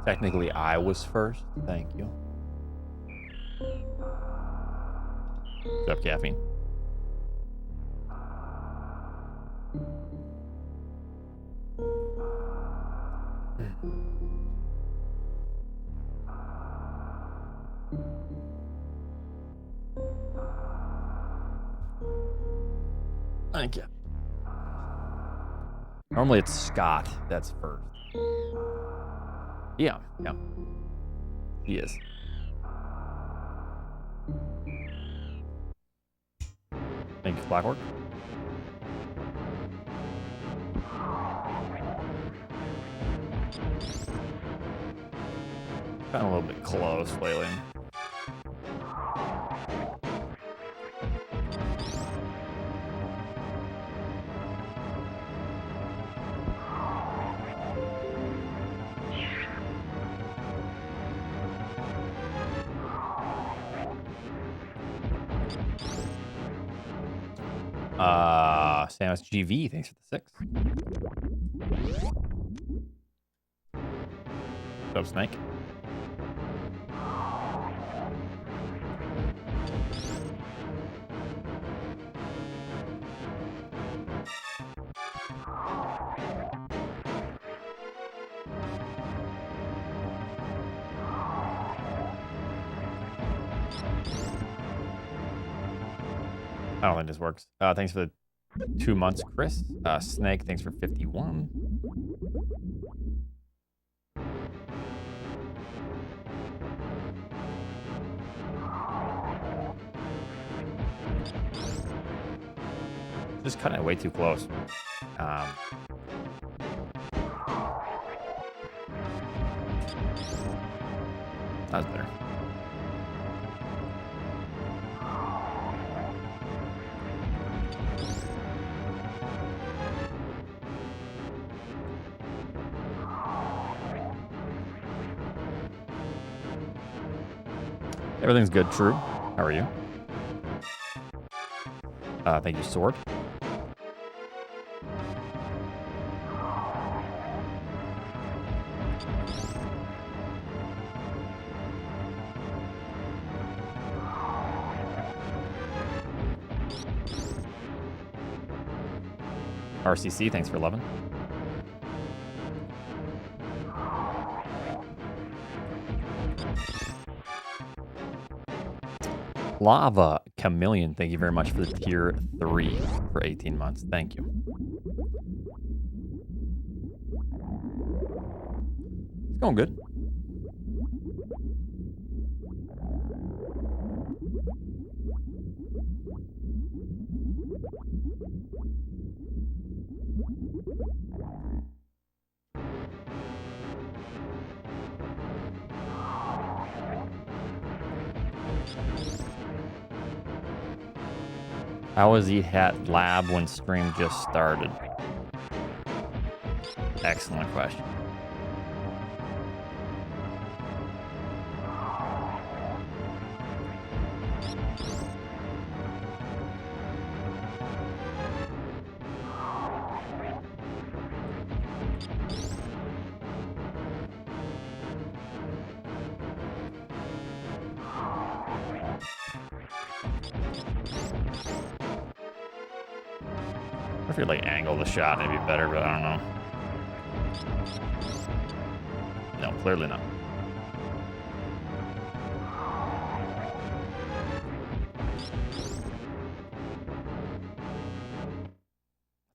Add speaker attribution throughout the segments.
Speaker 1: Technically, I was first. Thank you. What's up, caffeine? Thank you. Normally it's Scott that's first. Yeah, yeah. He is. Thank you, Blackwork. Gotten a little bit close lately. Samus GV, thanks for the 6. What's up, Snake? I don't think this works. Thanks for the 2 months, Chris. Snake, thanks for 51. Just cutting it way too close. That was better. Everything's good, True. How are you? Thank you, Sword. RCC, thanks for 11. Lava Chameleon, thank you very much for the tier 3 for 18 months. Thank you. It's going good. How was Eat Hat Lab when stream just started? Excellent question. If you like angle the shot, maybe better, but I don't know. No, clearly not. I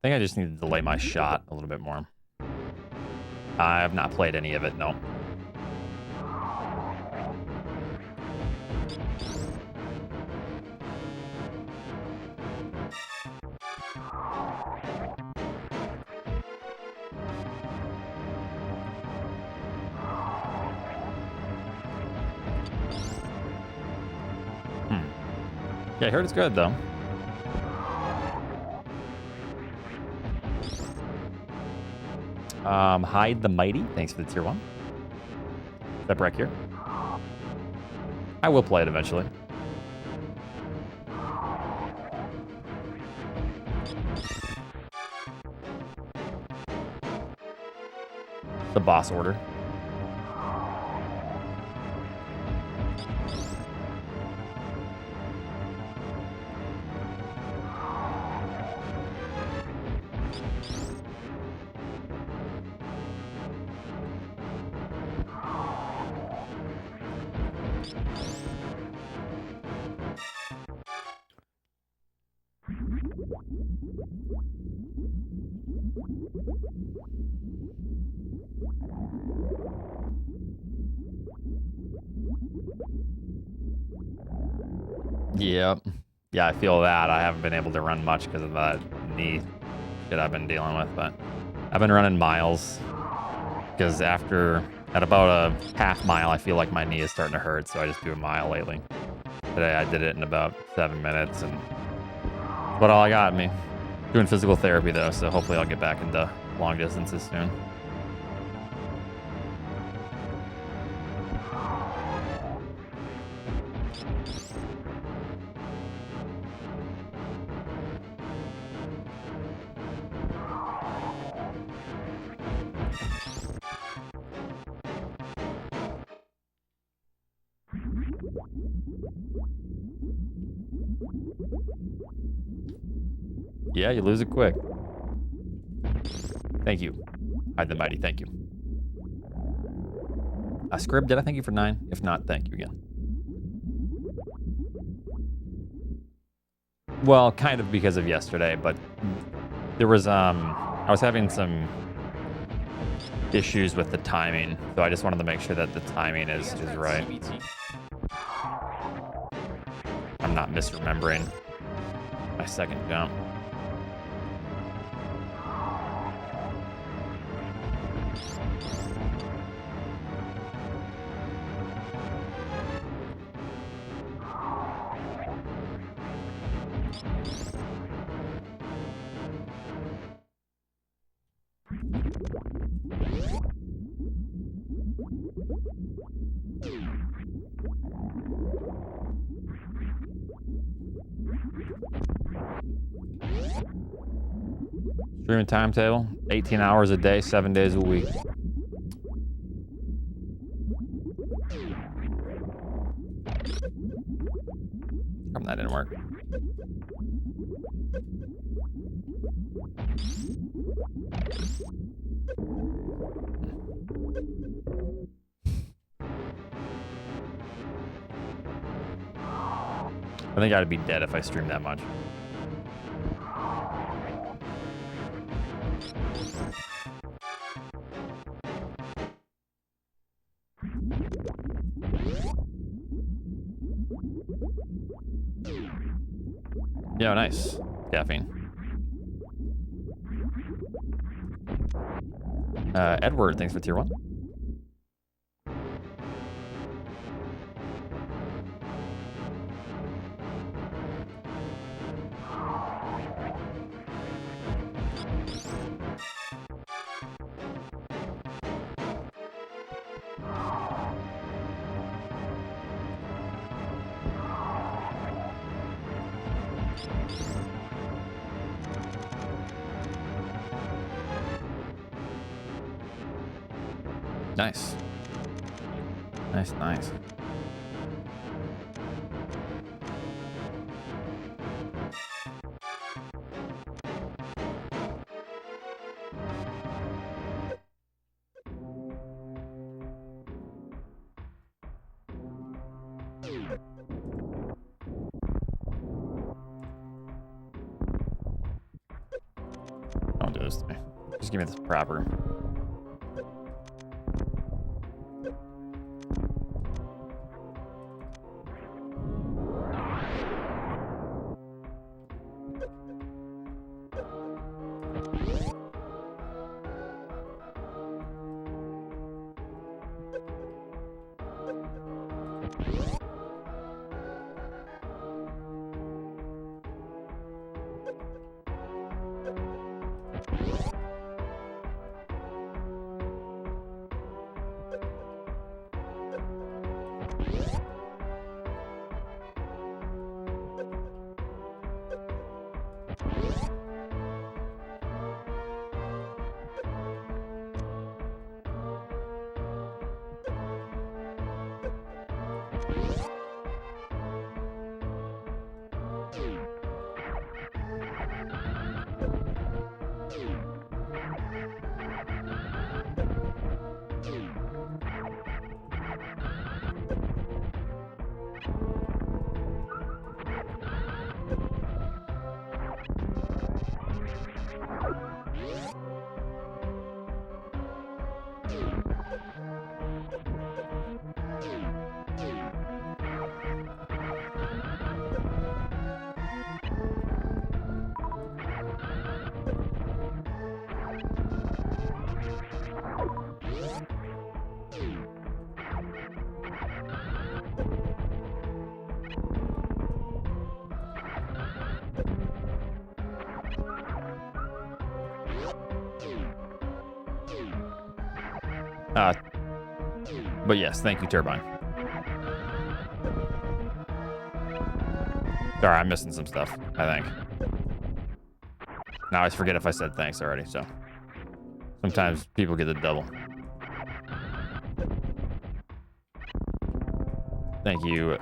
Speaker 1: think I just need to delay my shot a little bit more. I have not played any of it, no. Yeah, I heard it's good, though. Hide the Mighty, thanks for the tier 1. Step right here. I will play it eventually. The boss order. Yep. Yeah, I feel that. I haven't been able to run much because of that knee shit I've been dealing with, but I've been running miles because at about a half mile, I feel like my knee is starting to hurt, so I just do a mile lately. Today I did it in about 7 minutes, and that's about all I got in me. Doing physical therapy though, so hopefully I'll get back into long distances soon. Yeah, you lose it quick. Thank you. Hide the mighty, thank you. Scrib, did I thank you for 9? If not, thank you again. Well, kind of because of yesterday, but there was I was having some issues with the timing, so I just wanted to make sure that the timing is right. I'm not misremembering my second jump. Streaming timetable, 18 hours a day, 7 days a week. That didn't work. I think I'd be dead if I streamed that much. Yeah, nice. Caffeine. Edward, thanks for tier 1. Nice. Nice, nice. Don't do this to me. Just give me this proper. But yes, thank you, Turbine. Sorry, I'm missing some stuff, I think. Now I always forget if I said thanks already, so. Sometimes people get the double. Thank you,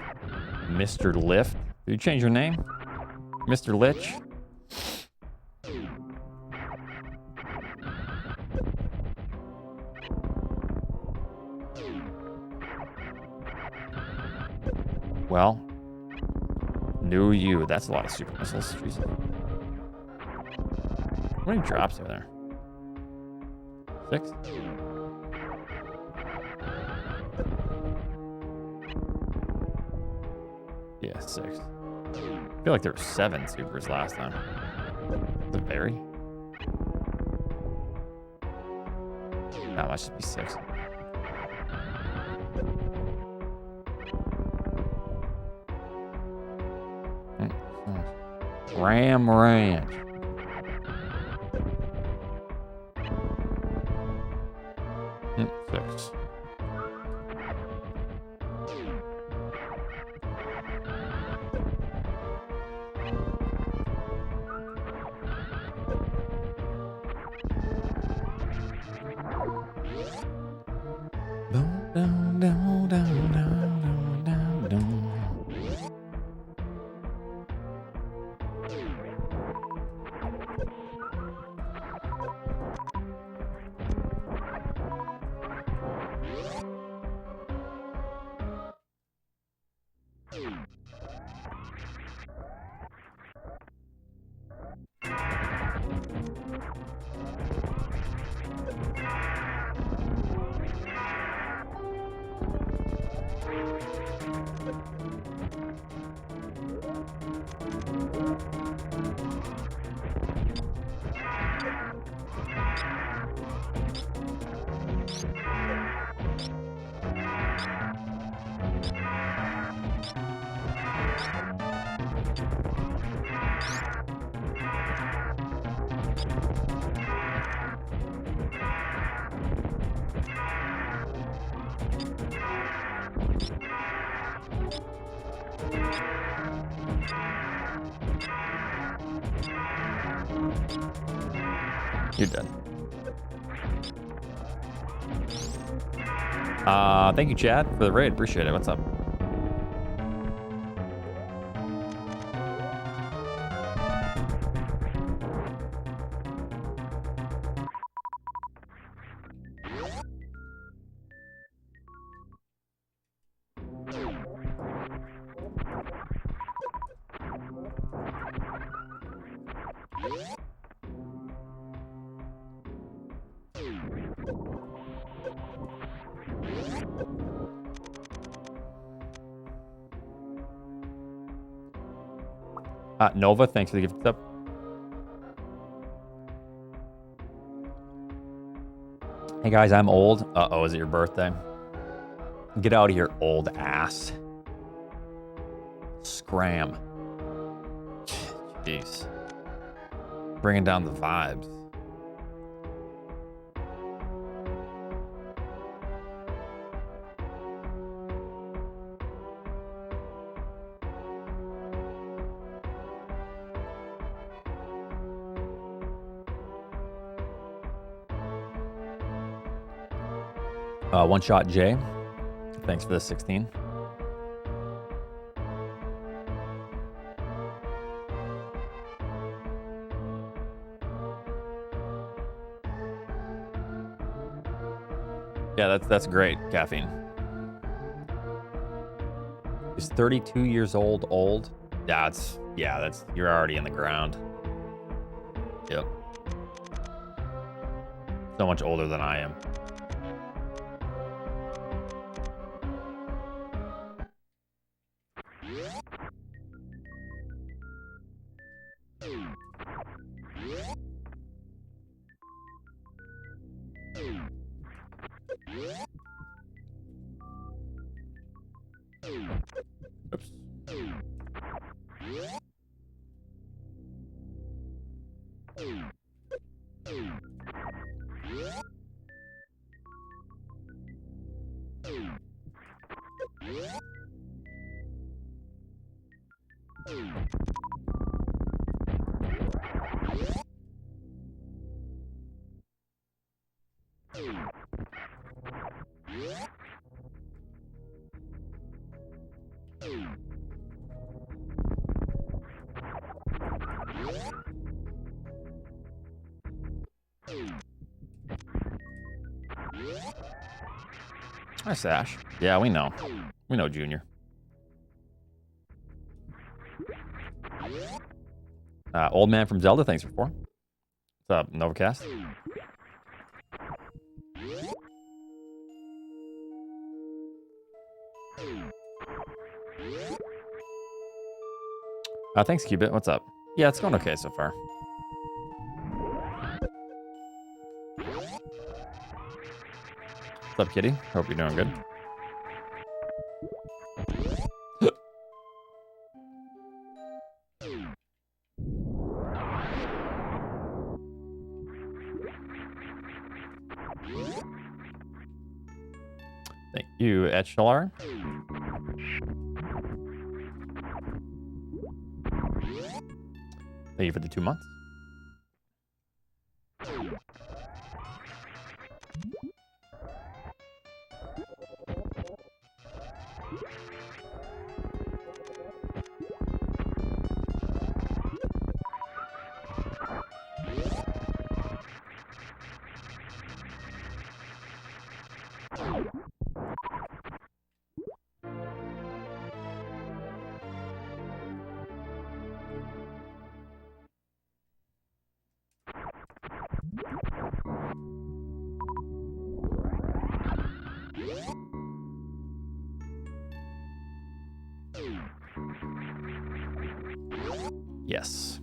Speaker 1: Mr. Lift. Did you change your name? Mr. Lich? Well, new you. That's a lot of super missiles. Jesus. How many drops are there? 6? Yeah, 6. I feel like there were 7 supers last time. Is it very? No, that should be 6. Ram Ranch. Six. You're done. Thank you, Chad, for the raid. Appreciate it. What's up? Nova, thanks for the gift sub. Hey guys, I'm old. Uh-oh, is it your birthday? Get out of here, old ass. Scram. Jeez. Bringing down the vibes. One Shot J, thanks for the 16. Yeah, that's great, caffeine. Is 32 years old? Yeah, that's you're already in the ground. Yep. So much older than I am. Oops. Nice, Ash. Yeah, we know. We know Junior. Old Man from Zelda, thanks for 4. What's up, Novacast? Thanks, Cubit. What's up? Yeah, it's going okay so far. What's up, Kitty? Hope you're doing good. Thank you, Etchelar. Thank you for the 2 months. Yes.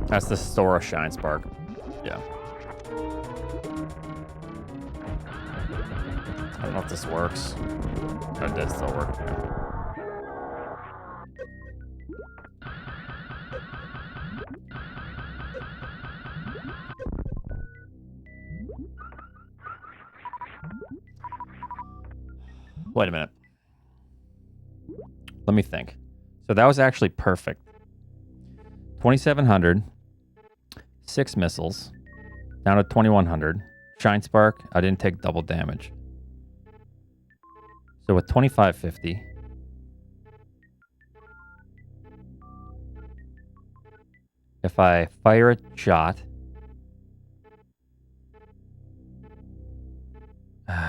Speaker 1: That's the Sora Shine Spark. Yeah. I don't know if this works. Oh, it does still work. Yeah. Wait a minute. Let me think. So that was actually perfect. 2,700. 6 missiles. Down to 2,100. Shine Spark. I didn't take double damage. So with 2,550. If I fire a shot.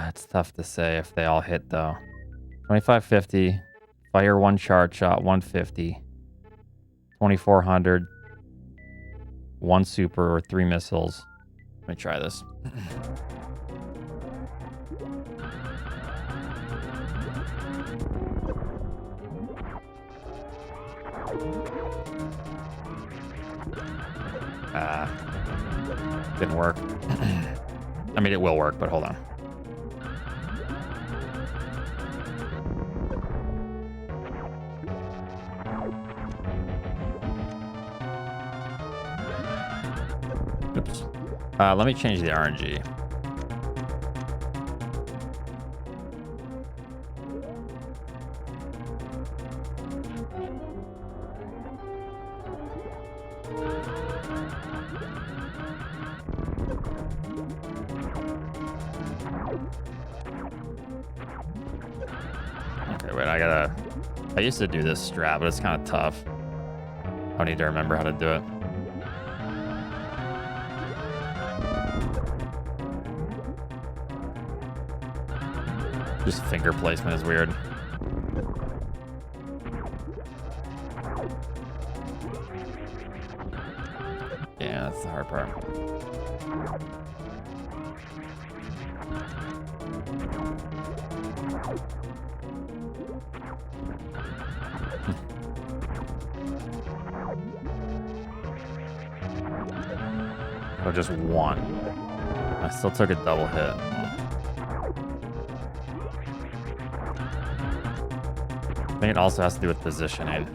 Speaker 1: It's tough to say if they all hit though. 2,550. Fire one charge shot, 150. 2,400. 1 super or 3 missiles. Let me try this. Didn't work. I mean, it will work, but hold on. Oops. Let me change the RNG. Okay, wait, I used to do this strat, but it's kind of tough. I need to remember how to do it. Just finger placement is weird. Yeah, that's the hard part. Oh, just one. I still took a double hit. I think it also has to do with positioning.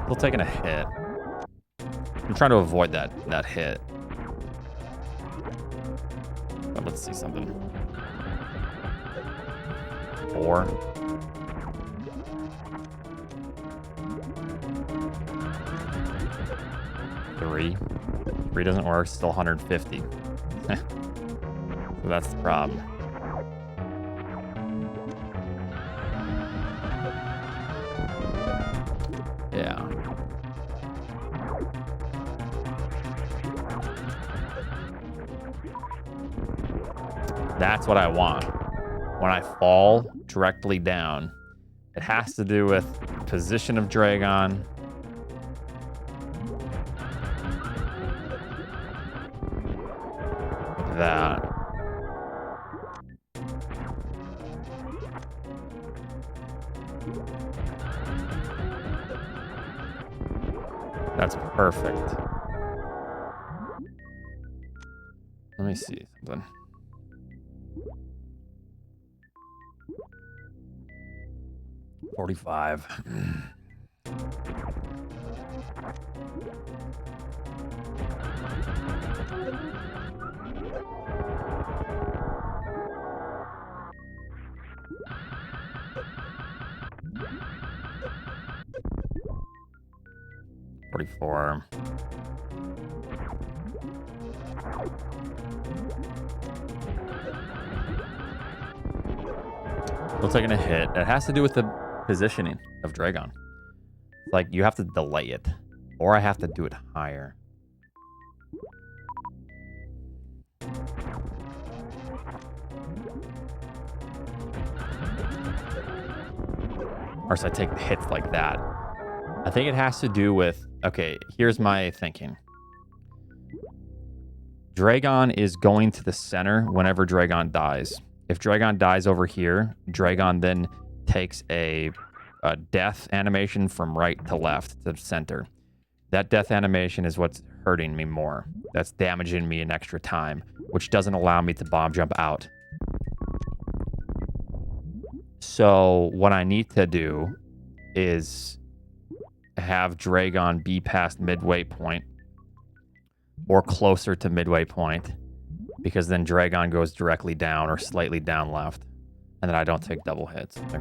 Speaker 1: Still taking a hit. I'm trying to avoid that hit. But let's see something. 4. 3. 3 doesn't work. Still 150. So that's the problem. Yeah. That's what I want. When I fall directly down, it has to do with position of Dragon. That. That's perfect. Let me see something. $45. $44. Still taking a hit. It has to do with the positioning of Dragon. Like, you have to delay it, or I have to do it higher. Or so I take hits like that. I think it has to do with, okay, here's my thinking. Dragon is going to the center whenever Dragon dies. If Dragon dies over here, Dragon then takes a death animation from right to left to the center. That death animation is what's hurting me more. That's damaging me an extra time, which doesn't allow me to bomb jump out. So what I need to do is have Dragon be past midway point or closer to midway point, because then Dragon goes directly down or slightly down left, and then I don't take double hits. Okay.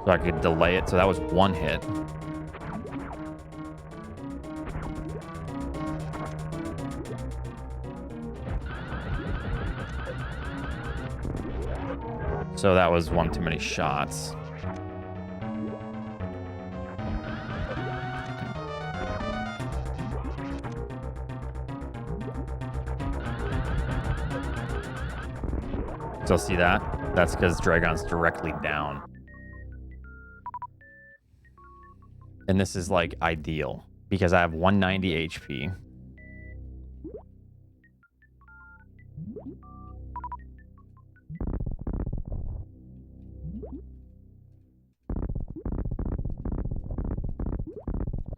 Speaker 1: So I could delay it. So that was one hit. So that was one too many shots. So see that? That's because Dragon's directly down. And this is like ideal because I have 190 HP.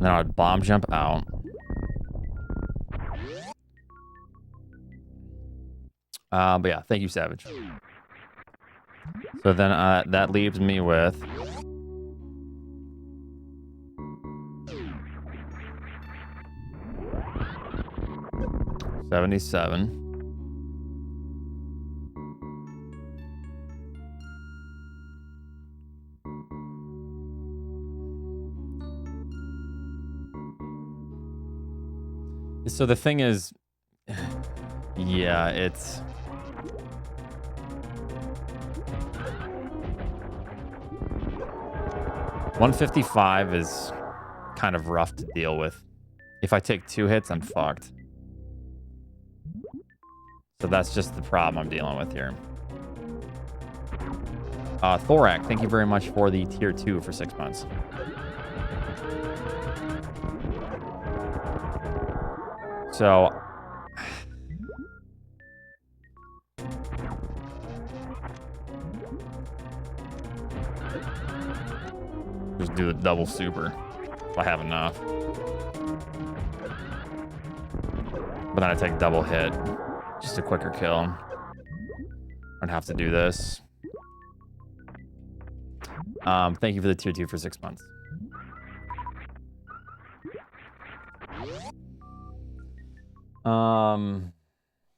Speaker 1: And then I would bomb jump out. But yeah, thank you, Savage. So then that leaves me with 77. So the thing is, yeah, it's... $155 is kind of rough to deal with. If I take 2 hits, I'm fucked. So that's just the problem I'm dealing with here. Thorak, thank you very much for the tier 2 for 6 months. So... just do the double super if I have enough. But then I take double hit. Just a quicker kill. I'd have to do this. Thank you for the tier 2 for 6 months.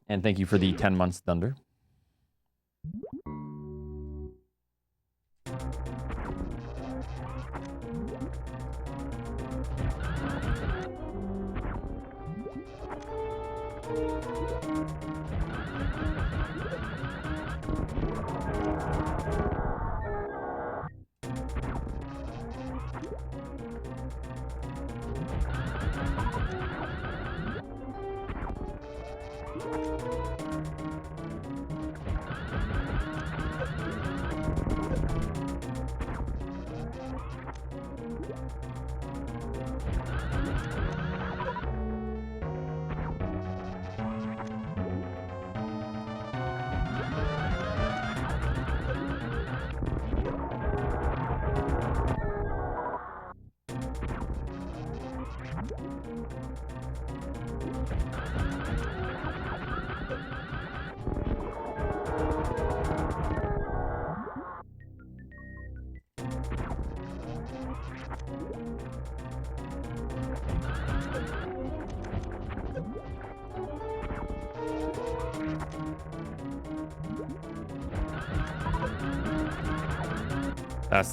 Speaker 1: And thank you for the 10 months Thunder.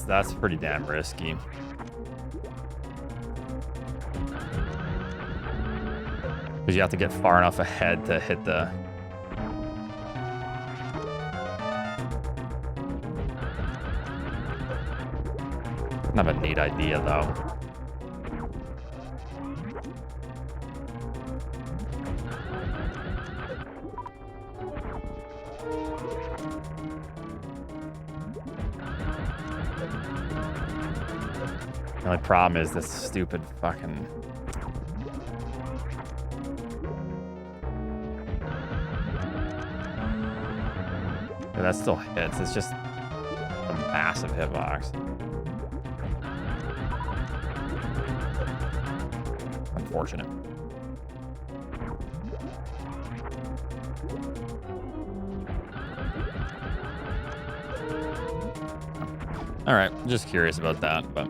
Speaker 1: That's pretty damn risky. Because you have to get far enough ahead to hit the... Kind of a neat idea, though. The only problem is this stupid fucking... Yeah, that still hits. It's just a massive hitbox. Unfortunate. All right, just curious about that, but...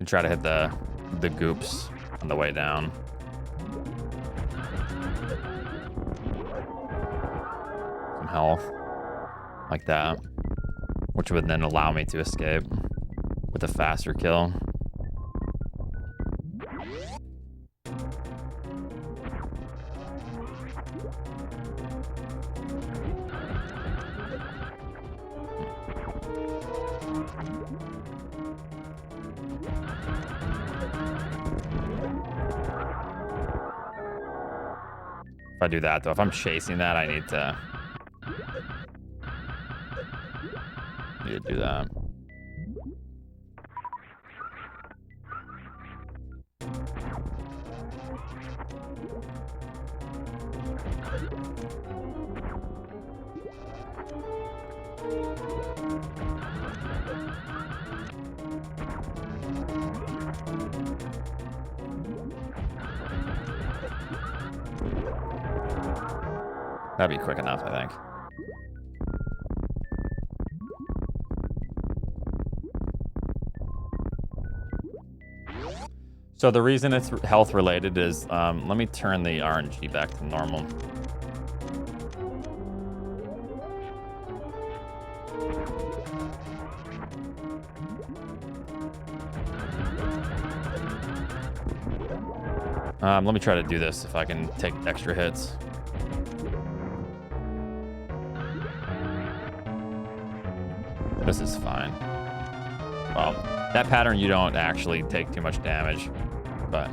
Speaker 1: try to hit the goops on the way down. Some health like that, which would then allow me to escape with a faster kill. If I do that, though, if I'm chasing that, I need to do that. That'd be quick enough, I think. So the reason it's health related is, let me turn the RNG back to normal. Let me try to do this if I can take extra hits. This is fine. Well, that pattern you don't actually take too much damage, but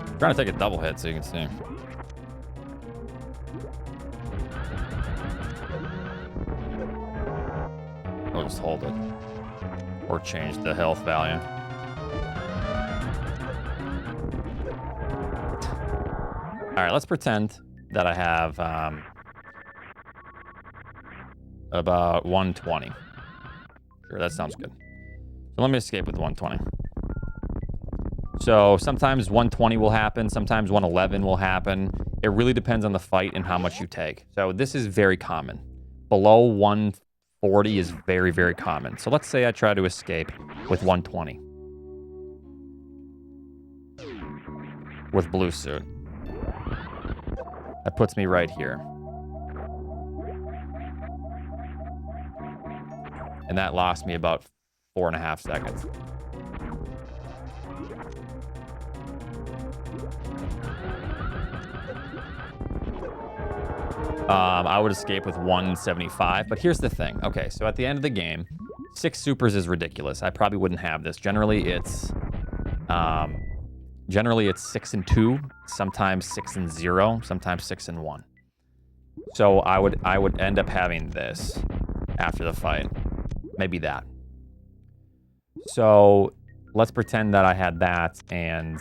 Speaker 1: I'm trying to take a double hit so you can see. I'll just hold it. Or change the health value. All right, let's pretend that I have about 120. Sure, that sounds good. So let me escape with 120. So sometimes 120 will happen, sometimes 111 will happen. It really depends on the fight and how much you take. So this is very common. Below 140 is very, very common. So let's say I try to escape with 120. With blue suit. That puts me right here. And that lost me about 4.5 seconds. I would escape with 175, but here's the thing. Okay, so at the end of the game, 6 supers is ridiculous. I probably wouldn't have this. Generally, it's 6 and 2, sometimes 6 and 0, sometimes 6 and 1. So I would end up having this after the fight, maybe that. So let's pretend that I had that and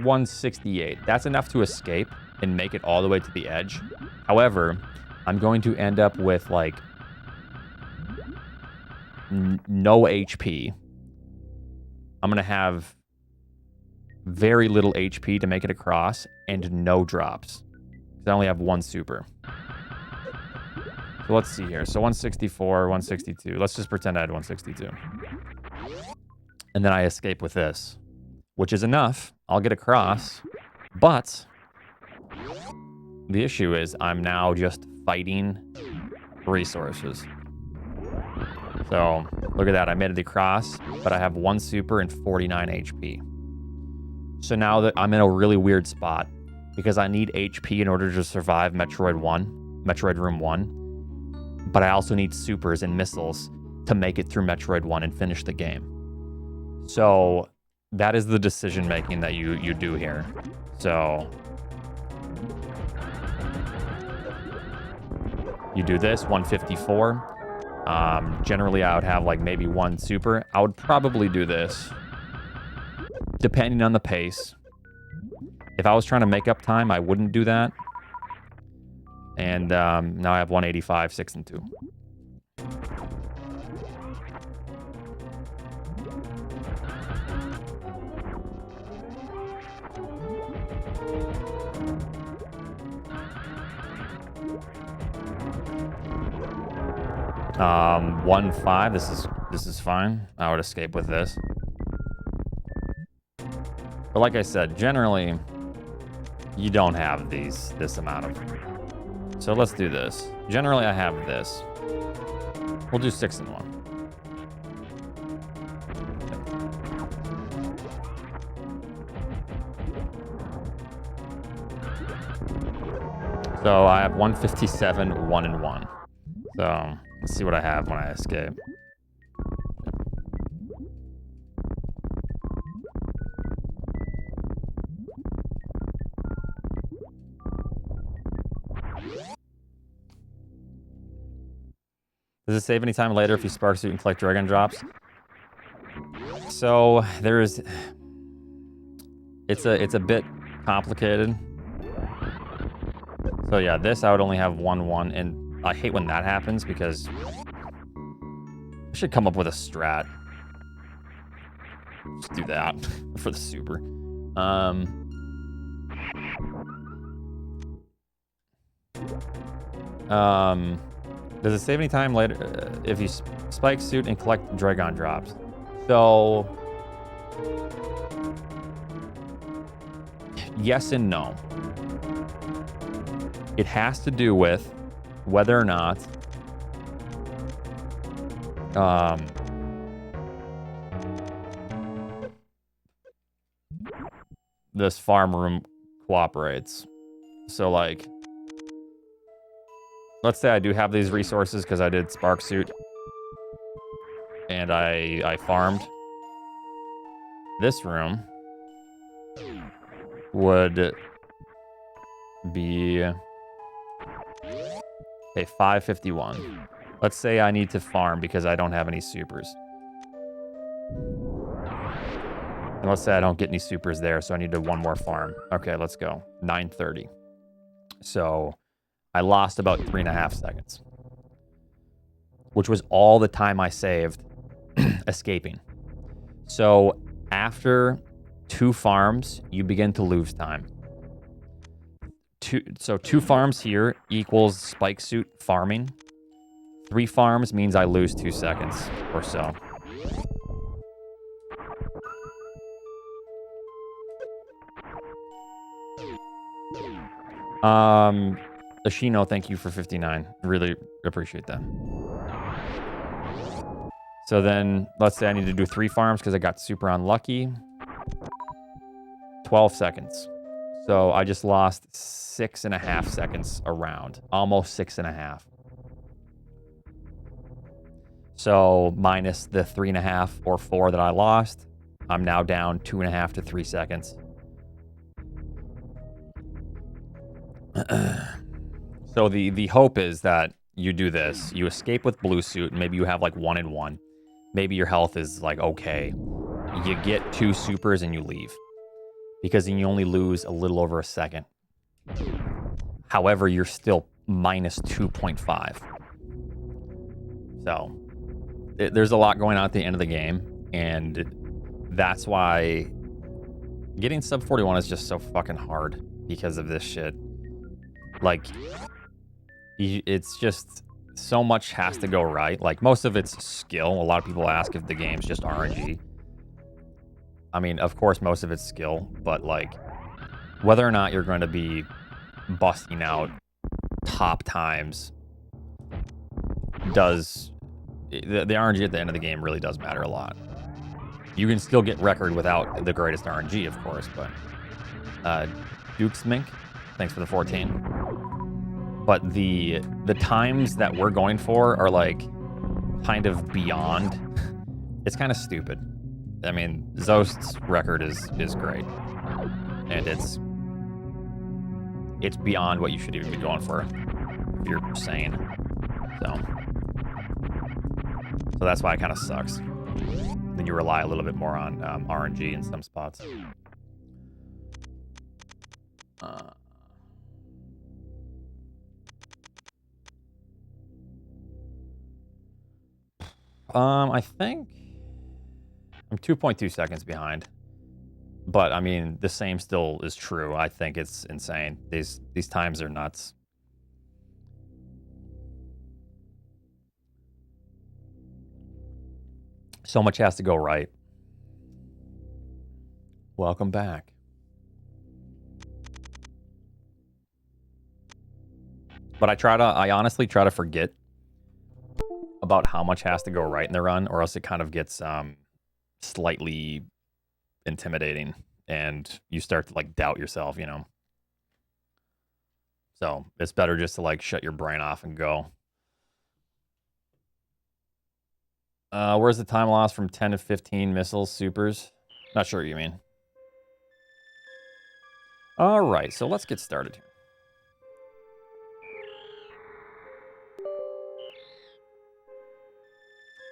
Speaker 1: 168. That's enough to escape and make it all the way to the edge. However, I'm going to end up with like no HP. I'm going to have very little HP to make it across and no drops. I only have 1 super. So let's see here. So 164, 162. Let's just pretend I had 162. And then I escape with this, which is enough. I'll get across, but the issue is I'm now just fighting resources. So look at that. I made it across, but I have 1 super and 49 HP. So now that I'm in a really weird spot because I need HP in order to survive Metroid Room 1, but I also need supers and missiles to make it through Metroid 1 and finish the game. So that is the decision making that you do here. So you do this 154. Generally I would have like maybe 1 super. I would probably do this depending on the pace. If I was trying to make up time, I wouldn't do that. And now I have 185, 6 and 2. 1-5. This is fine. I would escape with this. But like I said, generally you don't have this amount of. So let's do this. Generally I have this. We'll do 6 and 1. So I have 157, 1 and 1. So let's see what I have when I escape. Does it save any time later if you spark suit and collect dragon drops? So there's, it's a bit complicated. So yeah, this I would only have 1-1, and I hate when that happens because I should come up with a strat. Just do that for the super. Does it save any time later if you spike suit and collect dragon drops? So yes and no. It has to do with whether or not this farm room cooperates. So like, let's say I do have these resources because I did spark suit and I farmed. This room would be a 551. Let's say I need to farm because I don't have any supers. And let's say I don't get any supers there, so I need to one more farm. Okay, let's go. 9:30. So I lost about 3.5 seconds, which was all the time I saved escaping. So after 2 farms, you begin to lose time. So 2 farms here equals spike suit farming. 3 farms means I lose 2 seconds or so. Ashino, thank you for 59. Really appreciate that. So then, let's say I need to do 3 farms because I got super unlucky. 12 seconds. So I just lost 6.5 seconds around. Almost 6.5. So minus the 3.5 or 4 that I lost, I'm now down 2.5 to 3 seconds. So the hope is that you do this. You escape with blue suit, and maybe you have like 1 and 1. Maybe your health is like okay. You get 2 supers and you leave. Because then you only lose a little over a second. However, you're still minus 2.5. So there's a lot going on at the end of the game, and that's why getting sub 41 is just so fucking hard because of this shit. Like, it's just so much has to go right. Like, most of it's skill. A lot of people ask if the game's just RNG. I mean, of course, most of it's skill, but like, whether or not you're going to be busting out top times does... The RNG at the end of the game really does matter a lot. You can still get record without the greatest RNG, of course, but... Duke's Mink, thanks for the 14. But the times that we're going for are like kind of beyond. It's kind of stupid. I mean, Zost's record is great, and it's beyond what you should even be going for if you're sane. So that's why it kind of sucks. Then you rely a little bit more on RNG in some spots. I think I'm 2.2 seconds behind. But, I mean, the same still is true. I think it's insane. These times are nuts. So much has to go right. Welcome back. But I honestly try to forget about how much has to go right in the run, or else it kind of gets slightly intimidating, and you start to like doubt yourself, you know. So it's better just to like shut your brain off and go. Where's the time loss from 10 to 15 missiles, supers? Not sure what you mean. All right, so let's get started here.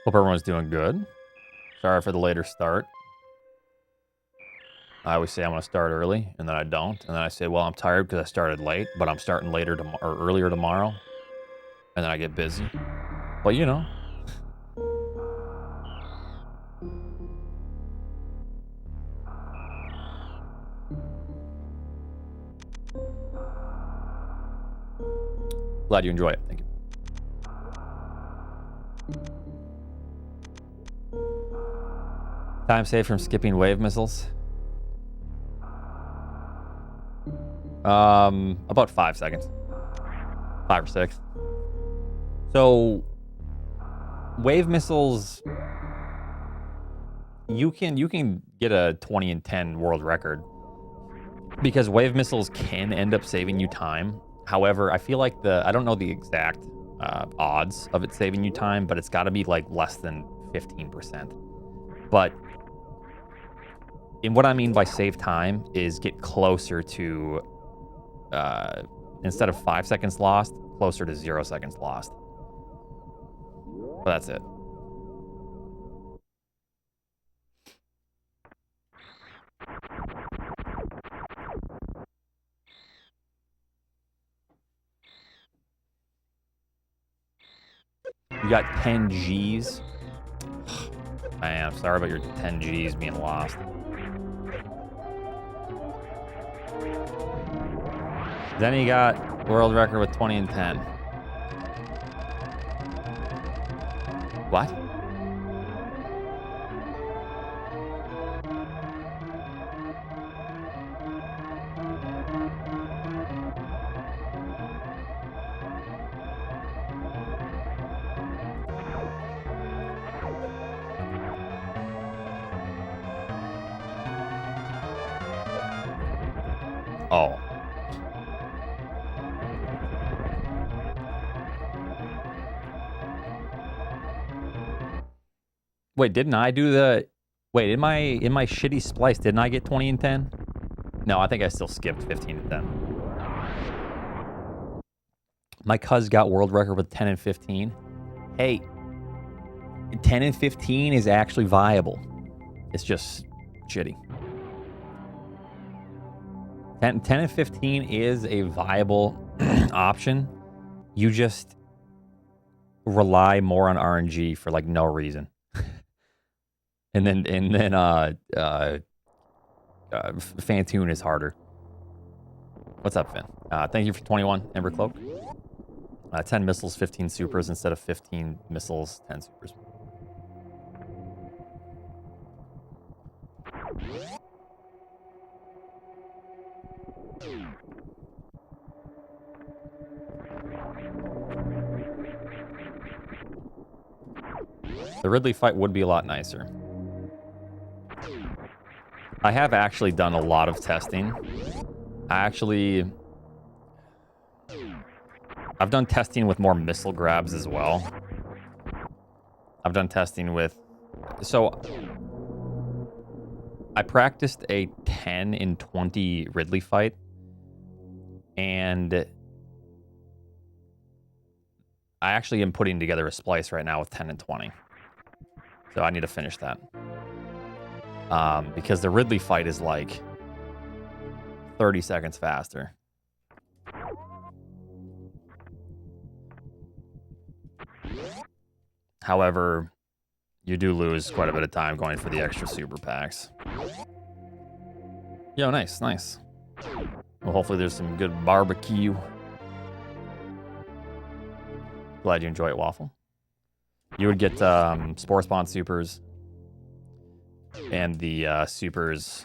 Speaker 1: Hope everyone's doing good. Sorry for the later start. I always say I'm going to start early, and then I don't. And then I say, well, I'm tired because I started late, but I'm starting later or earlier tomorrow. And then I get busy. But, you know. Glad you enjoy it. Thank you. Time saved from skipping wave missiles. About 5 seconds. 5 or 6. So, wave missiles, you can get a 20 and 10 world record because wave missiles can end up saving you time. However, I feel like I don't know the exact odds of it saving you time, but it's got to be like less than 15%. But what I mean by save time is get closer to, instead of 5 seconds lost, closer to 0 seconds lost. But that's it. You got 10 Gs. Man, I'm sorry about your 10 Gs being lost. Then you got world record with 20 and 10. What? Oh. Wait, didn't I do the... Wait, in my shitty splice, didn't I get 20 and 10? No, I think I still skipped 15 and 10. My cuz got world record with 10 and 15. Hey, 10 and 15 is actually viable. It's just shitty. 10 and 15 is a viable option. You just rely more on RNG for like no reason. and then Fantoon is harder. What's up, Finn? Thank you for 21, Ember Cloak. 10 missiles, 15 supers instead of 15 missiles, 10 supers. The Ridley fight would be a lot nicer. I have actually done a lot of testing. I've done testing with more missile grabs as well. I've done testing with... So, I practiced a 10 and 20 Ridley fight. And I actually am putting together a splice right now with 10 and 20. So I need to finish that. Because the Ridley fight is like 30 seconds faster. However, you do lose quite a bit of time going for the extra super packs. Yo, nice, nice. Well, hopefully there's some good barbecue. Glad you enjoy it, Waffle. You would get Spore Spawn supers and the supers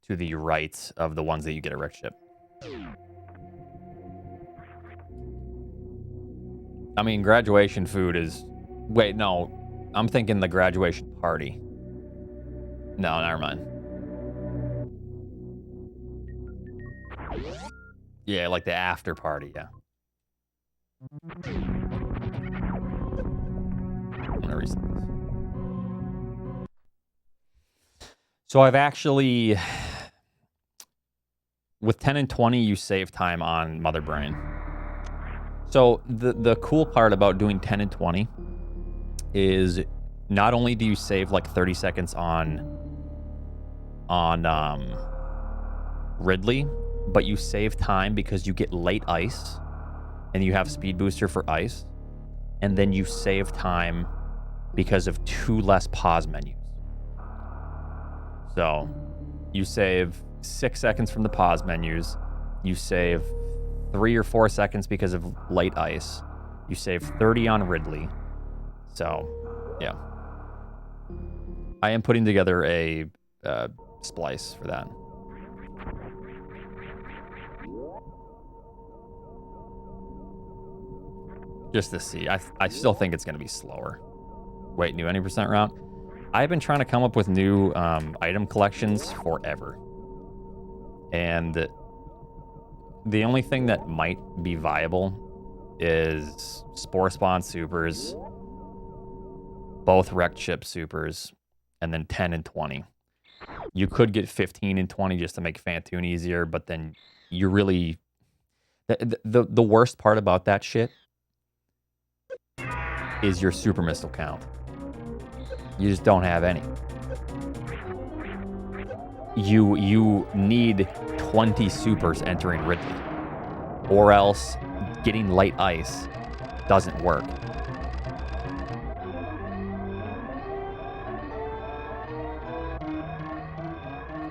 Speaker 1: to the right of the ones that you get at Rick Ship. I mean, graduation food is... Wait, no. I'm thinking the graduation party. No, never mind. Yeah, like the after party, yeah. I'm gonna reset this. So I've actually... With 10 and 20, you save time on Mother Brain. So the cool part about doing 10 and 20 is not only do you save like 30 seconds on Ridley, but you save time because you get late ice and you have speed booster for ice, and then you save time because of 2 less pause menus. So you save 6 seconds from the pause menus, you save 3 or 4 seconds because of late ice, you save 30 on Ridley. So yeah, I am putting together a splice for that. Just to see. I still think it's going to be slower. Wait, new 90% route? I've been trying to come up with new item collections forever. And the only thing that might be viable is Spore Spawn Supers, both Wrecked Ship Supers, and then 10 and 20. You could get 15 and 20 just to make Fantoon easier, but then you really... The worst part about that shit is your super missile count. You just don't have any. You need 20 supers entering Ridley, or else getting light ice doesn't work.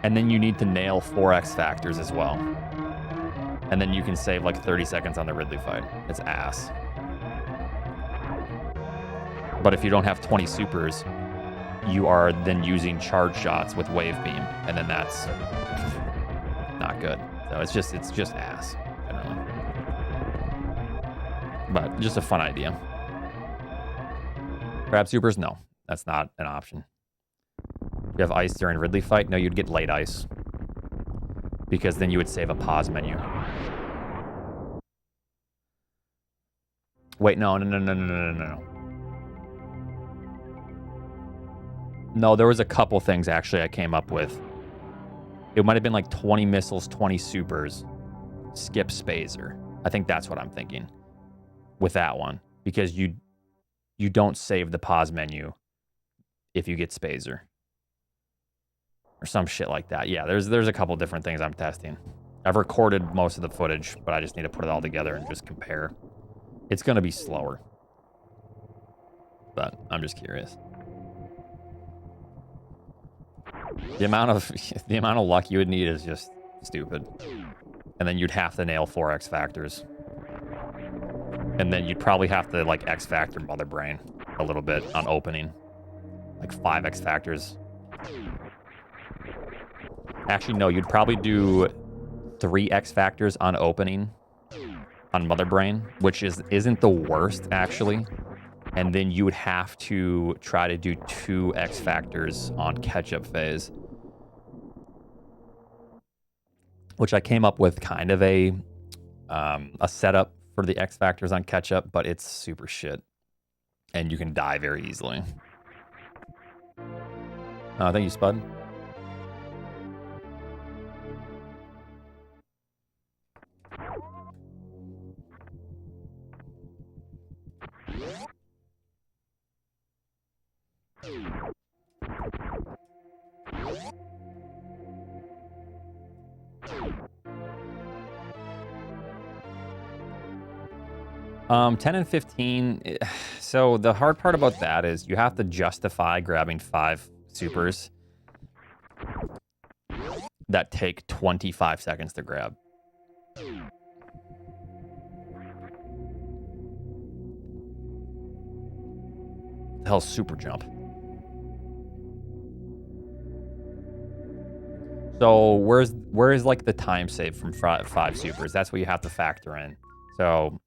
Speaker 1: And then you need to nail 4 X factors as well. And then you can save like 30 seconds on the Ridley fight. It's ass. But if you don't have 20 supers, you are then using charge shots with wave beam, and then that's not good. So it's just ass, generally. But just a fun idea. Grab supers? No, that's not an option. You have ice during Ridley fight? No, you'd get late ice, because then you would save a pause menu. Wait, no. No, there was a couple things actually I came up with. It might have been like 20 missiles, 20 supers, skip Spazer. I think that's what I'm thinking with that one, because you don't save the pause menu if you get Spazer or some shit like that. Yeah, there's a couple different things I'm testing. I've recorded most of the footage, but I just need to put it all together and just compare. It's going to be slower, but I'm just curious. The amount of luck you would need is just stupid. And then you'd have to nail 4 X factors. And then you'd probably have to like X factor Mother Brain a little bit on opening. Like 5 X factors. Actually, no, you'd probably do 3 X factors on opening on Mother Brain, which isn't the worst actually. And then you would have to try to do 2 X factors on catch-up phase, which I came up with kind of a setup for the X factors on catch-up, but it's super shit, and you can die very easily. Thank you, Spud. Um, 10 and 15. So the hard part about that is you have to justify grabbing 5 supers that take 25 seconds to grab. The hell's super jump? So where's like the time save from 5 supers? That's what you have to factor in. So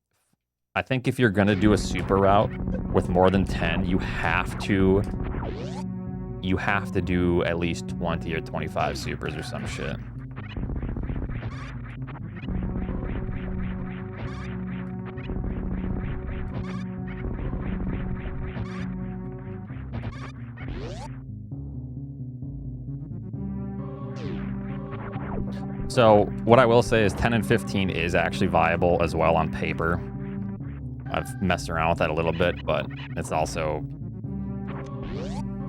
Speaker 1: I think if you're gonna do a super route with more than 10, you have to do at least 20 or 25 supers or some shit. So what I will say is 10 and 15 is actually viable as well on paper. I've messed around with that a little bit, but it's also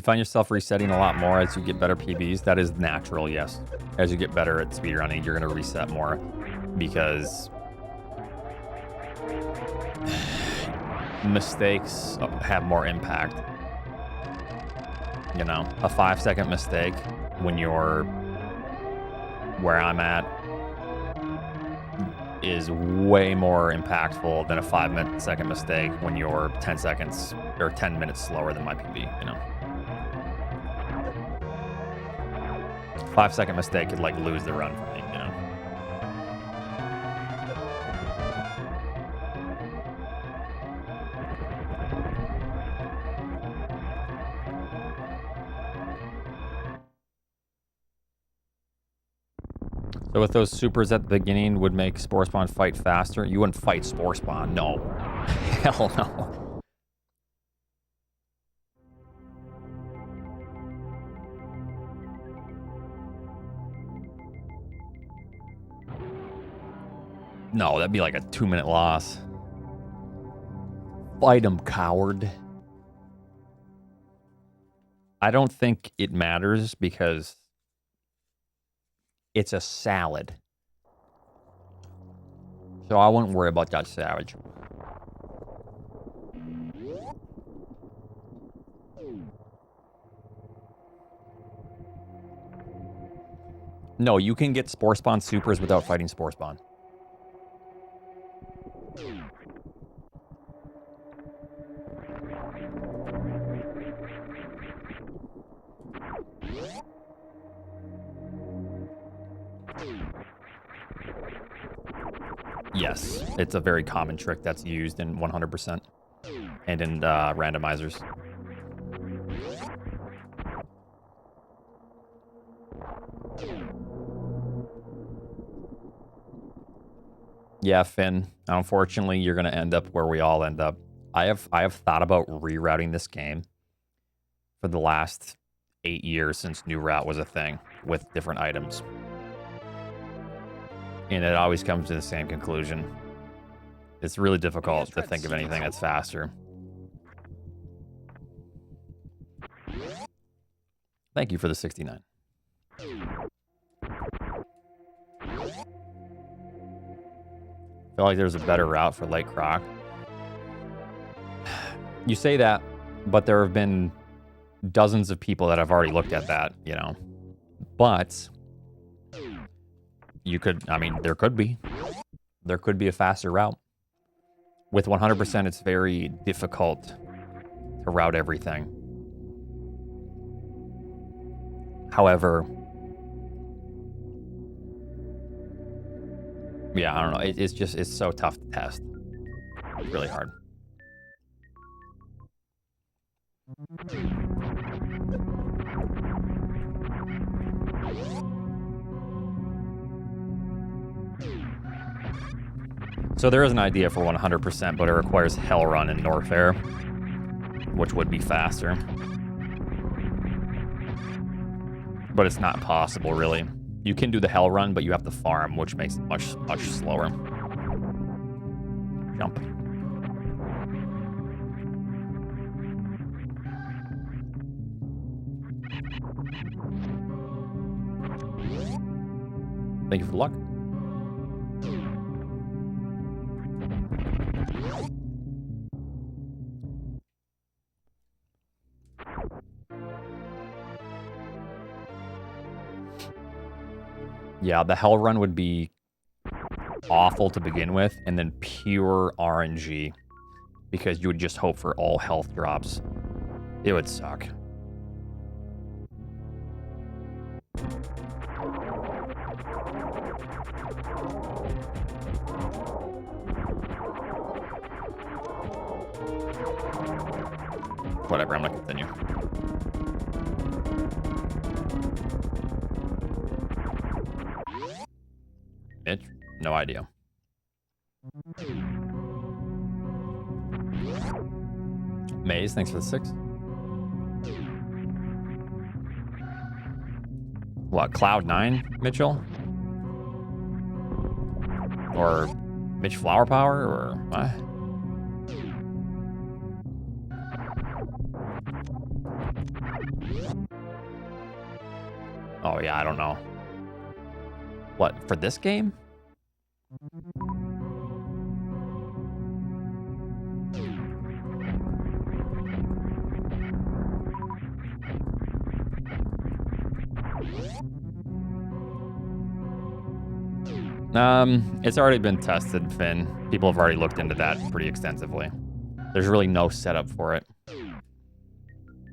Speaker 1: You find yourself resetting a lot more as you get better PBs. That is natural, yes. As you get better at speedrunning, you're going to reset more because mistakes have more impact. You know, a 5-second mistake when you're where I'm at is way more impactful than a 5-second mistake when you're 10 seconds or 10 minutes slower than my PB, you know. 5-second mistake could like lose the run for me, you know. So with those supers at the beginning would make Spore Spawn fight faster. You wouldn't fight Spore Spawn, no. Hell no. No, that'd be like a 2-minute loss. Fight him, coward. I don't think it matters because it's a salad. So I wouldn't worry about that savage. No, you can get Spore Spawn supers without fighting Spore Spawn. Yes, it's a very common trick that's used in 100% and in randomizers. Yeah, Finn, unfortunately, you're going to end up where we all end up. I have thought about rerouting this game for the last 8 years since New Route was a thing with different items. And it always comes to the same conclusion. It's really difficult to think of anything that's faster. Thank you for the 69. Feel like there's a better route for Lake Croc. You say that, but there have been dozens of people that have already looked at that, you know. But you could, I mean, there could be a faster route. With 100%, it's very difficult to route everything. However, yeah, I don't know. It's so tough to test. It's really hard. So there is an idea for 100%, but it requires Hell Run and Norfair, which would be faster. But it's not possible, really. You can do the Hell Run, but you have to farm, which makes it much, much slower. Jump. Thank you for the luck. Yeah, the Hell Run would be awful to begin with, and then pure RNG, because you would just hope for all health drops. It would suck. Whatever, I'm gonna continue. Mitch? No idea. Maze, thanks for the 6. What, Cloud9, Mitchell? Or Mitch Flower Power, or what? Oh, yeah, I don't know. What, for this game? It's already been tested, Finn. People have already looked into that pretty extensively. There's really no setup for it.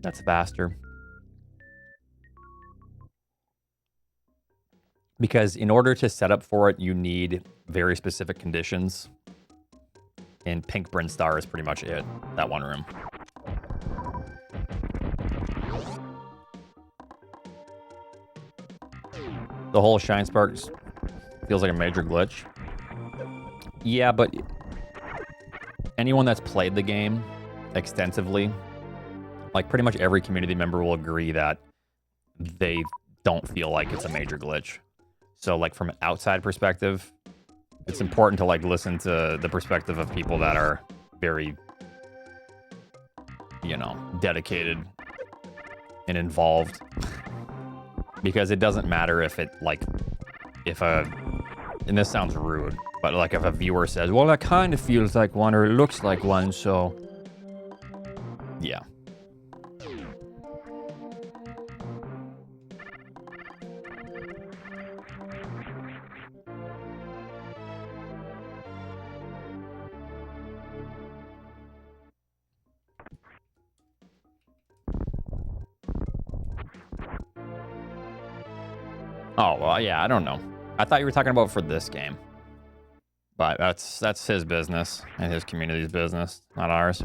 Speaker 1: That's faster. Because in order to set up for it, you need very specific conditions. And Pink Bryn Star is pretty much it, that one room. The whole Shine Sparks feels like a major glitch. Yeah, but anyone that's played the game extensively, like pretty much every community member will agree that they don't feel like it's a major glitch. So like from an outside perspective, it's important to like listen to the perspective of people that are very, you know, dedicated and involved. Because it doesn't matter if it like, if a, and this sounds rude, but like if a viewer says, well, that kind of feels like one or it looks like one, so yeah. Oh, well, yeah, I don't know. I thought you were talking about for this game. But that's his business and his community's business, not ours.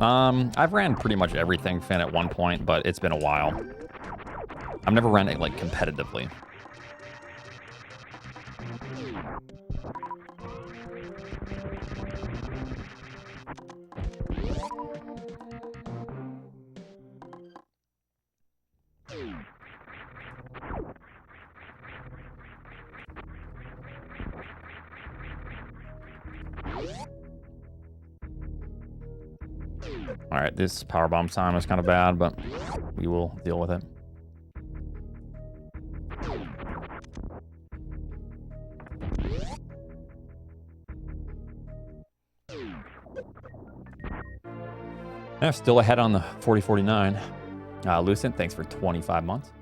Speaker 1: I've ran pretty much everything, Finn, at one point, but it's been a while. I've never run it, like, competitively. All right, this powerbomb time is kind of bad, but we will deal with it. Yeah, still ahead on the 4049. Lucent, thanks for 25 months.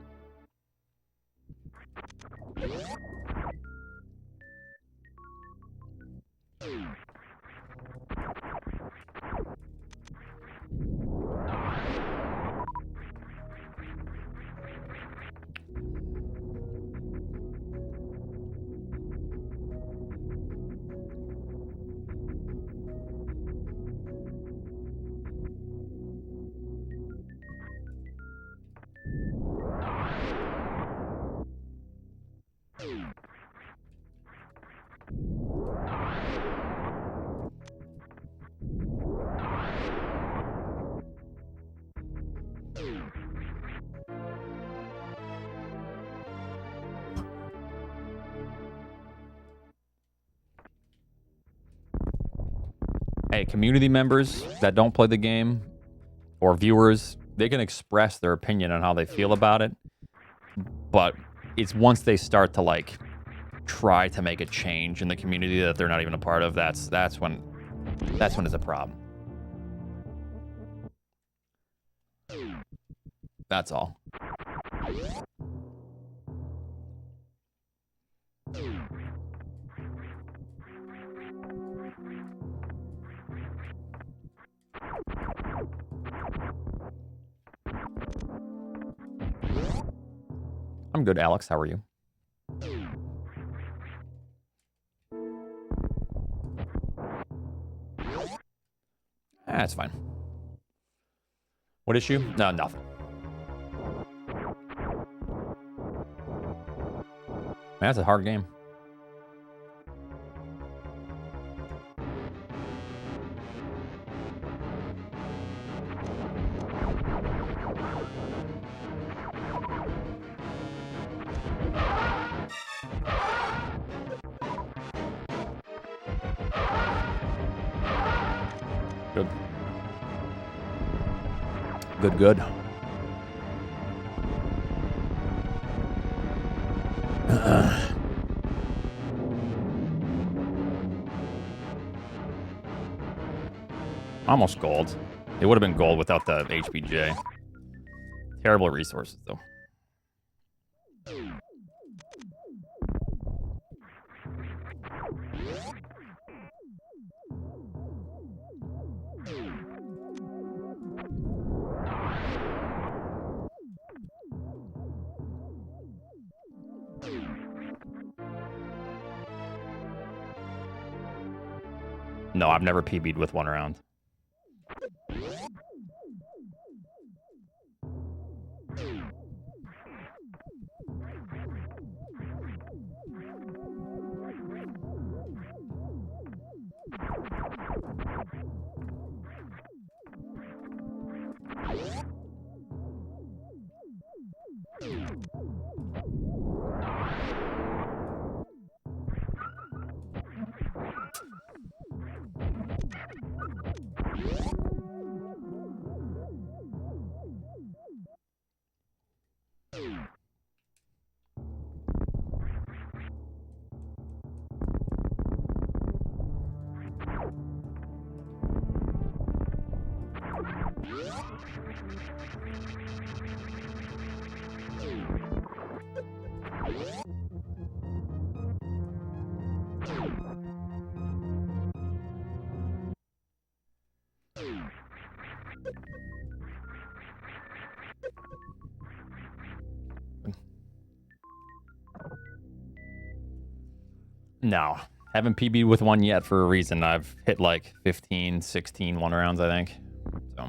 Speaker 1: Hey, community members that don't play the game or viewers, they can express their opinion on how they feel about it. But it's once they start to like try to make a change in the community that they're not even a part of, that's when it's a problem. That's all. I'm good, Alex. How are you? That's fine. What issue? No, nothing. Man, that's a hard game. Good. Good, good. Almost gold. It would have been gold without the HBJ. Terrible resources, though. No, I've never PB'd with 1 round. No, haven't PB'd with 1 yet for a reason. I've hit like 15, 16 1 rounds, I think. So,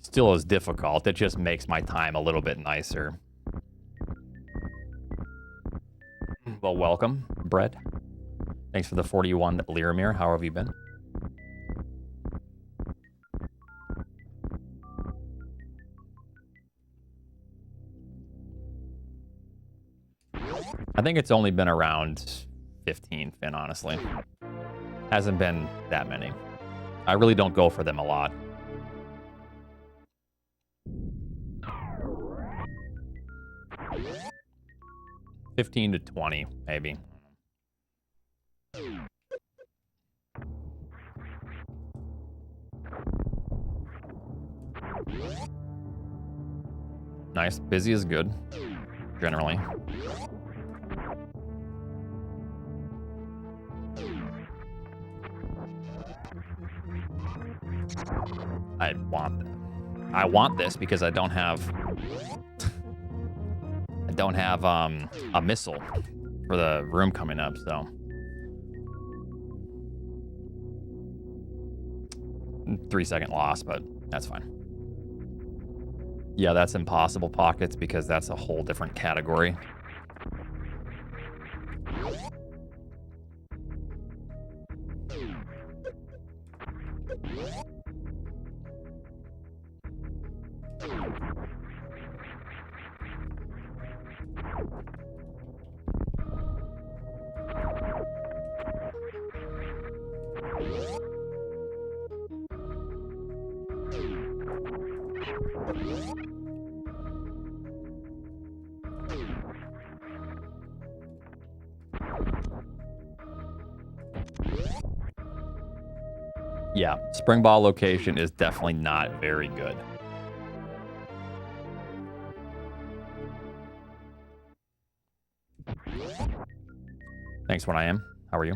Speaker 1: still is difficult. It just makes my time a little bit nicer. Well, welcome, Brett. Thanks for the 41 Liramir. How have you been? I think it's only been around 15, Finn, honestly. Hasn't been that many. I really don't go for them a lot. $15 to $20, maybe. Nice. Busy is good, generally. I want this because I don't have a missile for the room coming up, so 3-second loss, but that's fine. Yeah, that's impossible pockets because that's a whole different category. Yeah, spring ball location is definitely not very good. Thanks, what I am. How are you?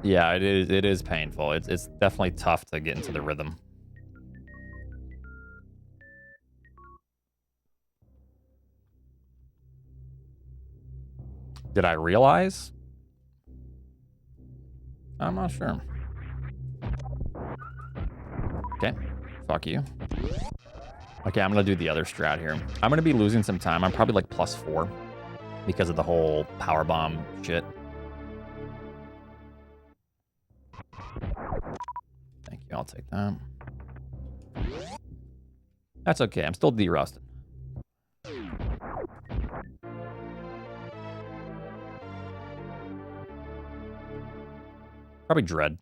Speaker 1: Yeah, it is painful. It's definitely tough to get into the rhythm. Did I realize? I'm not sure. Okay, fuck you. Okay, I'm gonna do the other strat here. I'm gonna be losing some time. I'm probably like +4. because of the whole power bomb shit. Thank you. I'll take that. That's okay. I'm still de-rusted. Probably Dread.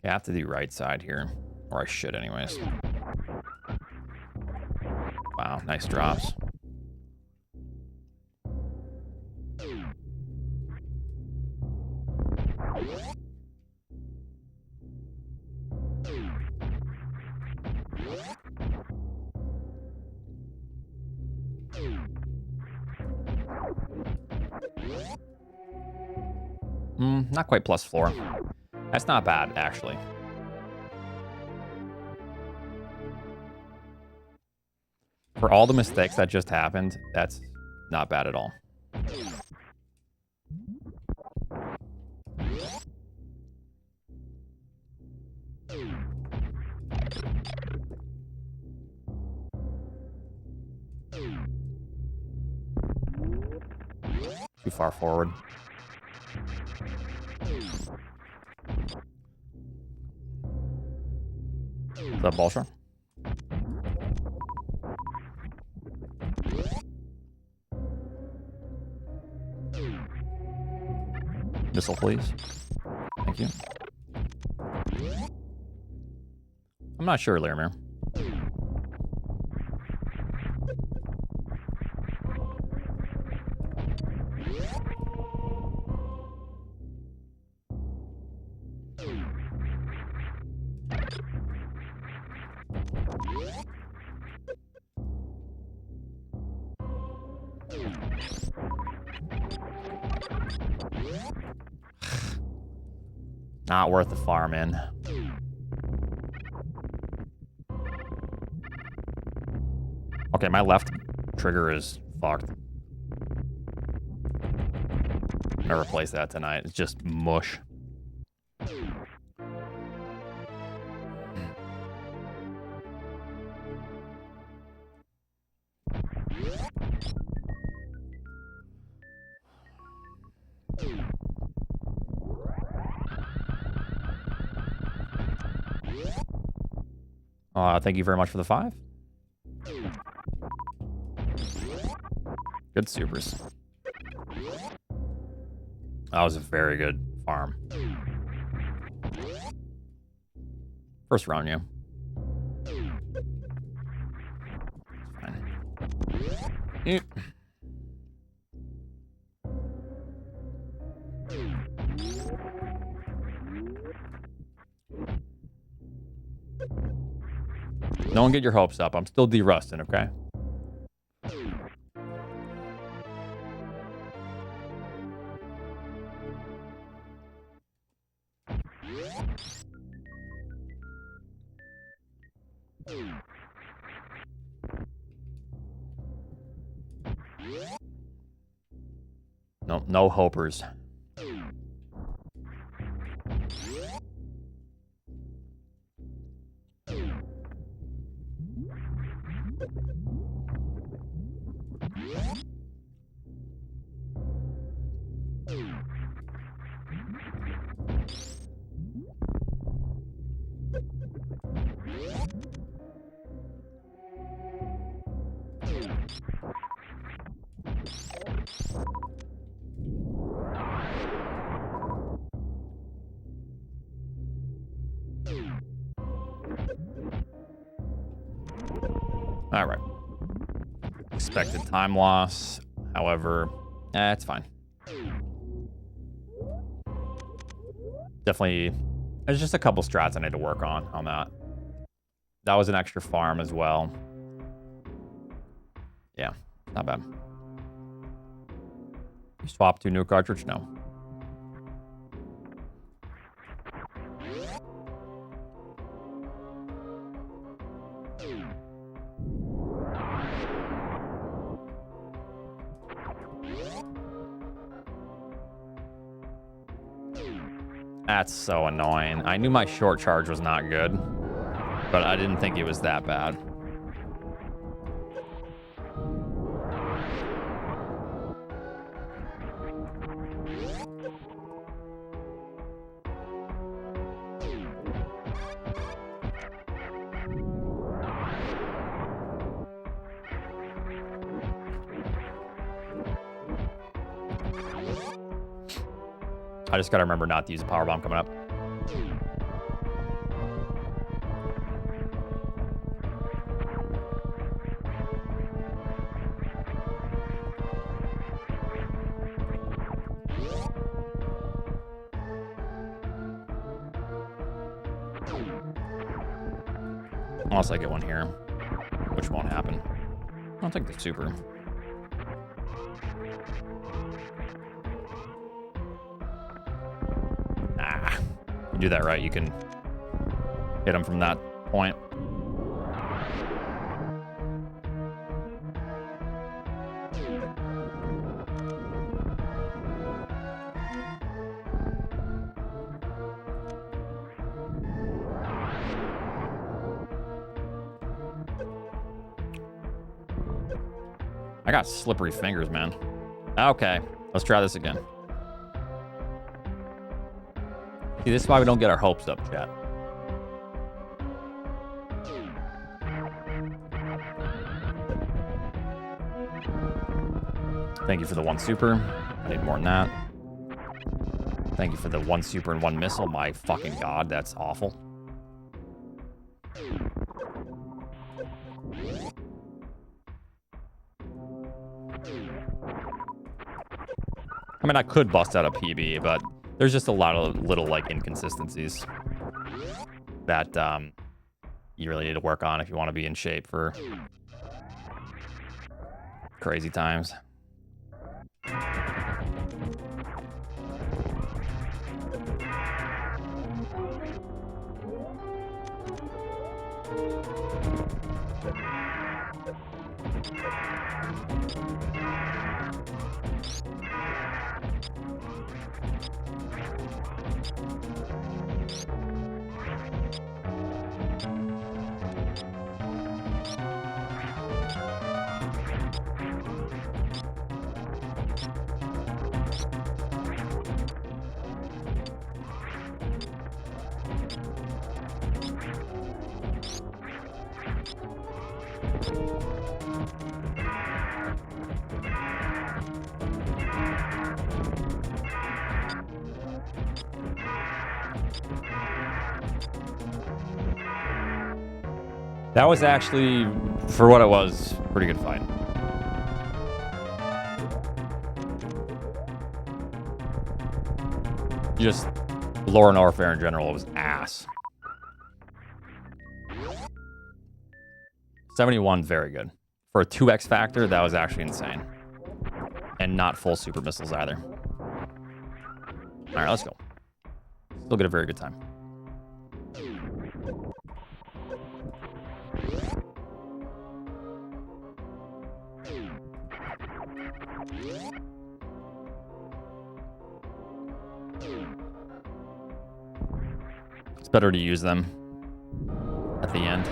Speaker 1: I have to do right side here. Or I should anyways. Wow, nice drops. Not quite plus 4. That's not bad, actually. For all the mistakes that just happened, that's not bad at all. Too far forward. What's up, Bolshar? Missile, please. Thank you. I'm not sure, Laramir. Not worth the farm in. Okay, my left trigger is fucked. I'm gonna replace that tonight. It's just mush. Thank you very much for the 5. Good supers. That was a very good farm. First round, yeah. Fine. Eep. Don't get your hopes up. I'm still de-rusting, okay? No, no hopers. All right. Expected time loss. However, it's fine. Definitely, there's just a couple strats I need to work on that. That was an extra farm as well. Yeah, not bad. You swap to new cartridge? No. That's so annoying. I knew my short charge was not good, but I didn't think it was that bad. I just gotta remember not to use a power bomb coming up. Unless I get one here, which won't happen. I don't think the super. You do that right, you can hit him from that point. I got slippery fingers, man. Okay, let's try this again. See, this is why we don't get our hopes up, chat. Thank you for the 1 super. I need more than that. Thank you for the 1 super and 1 missile. My fucking god, that's awful. I mean, I could bust out a PB, but there's just a lot of little, like, inconsistencies that you really need to work on if you want to be in shape for crazy times. That was actually, for what it was, pretty good fight. Just Lore and Warfare in general was ass. 71, very good. For a 2x factor, that was actually insane. And not full super missiles either. Alright, let's go. Still get a very good time. It's better to use them at the end.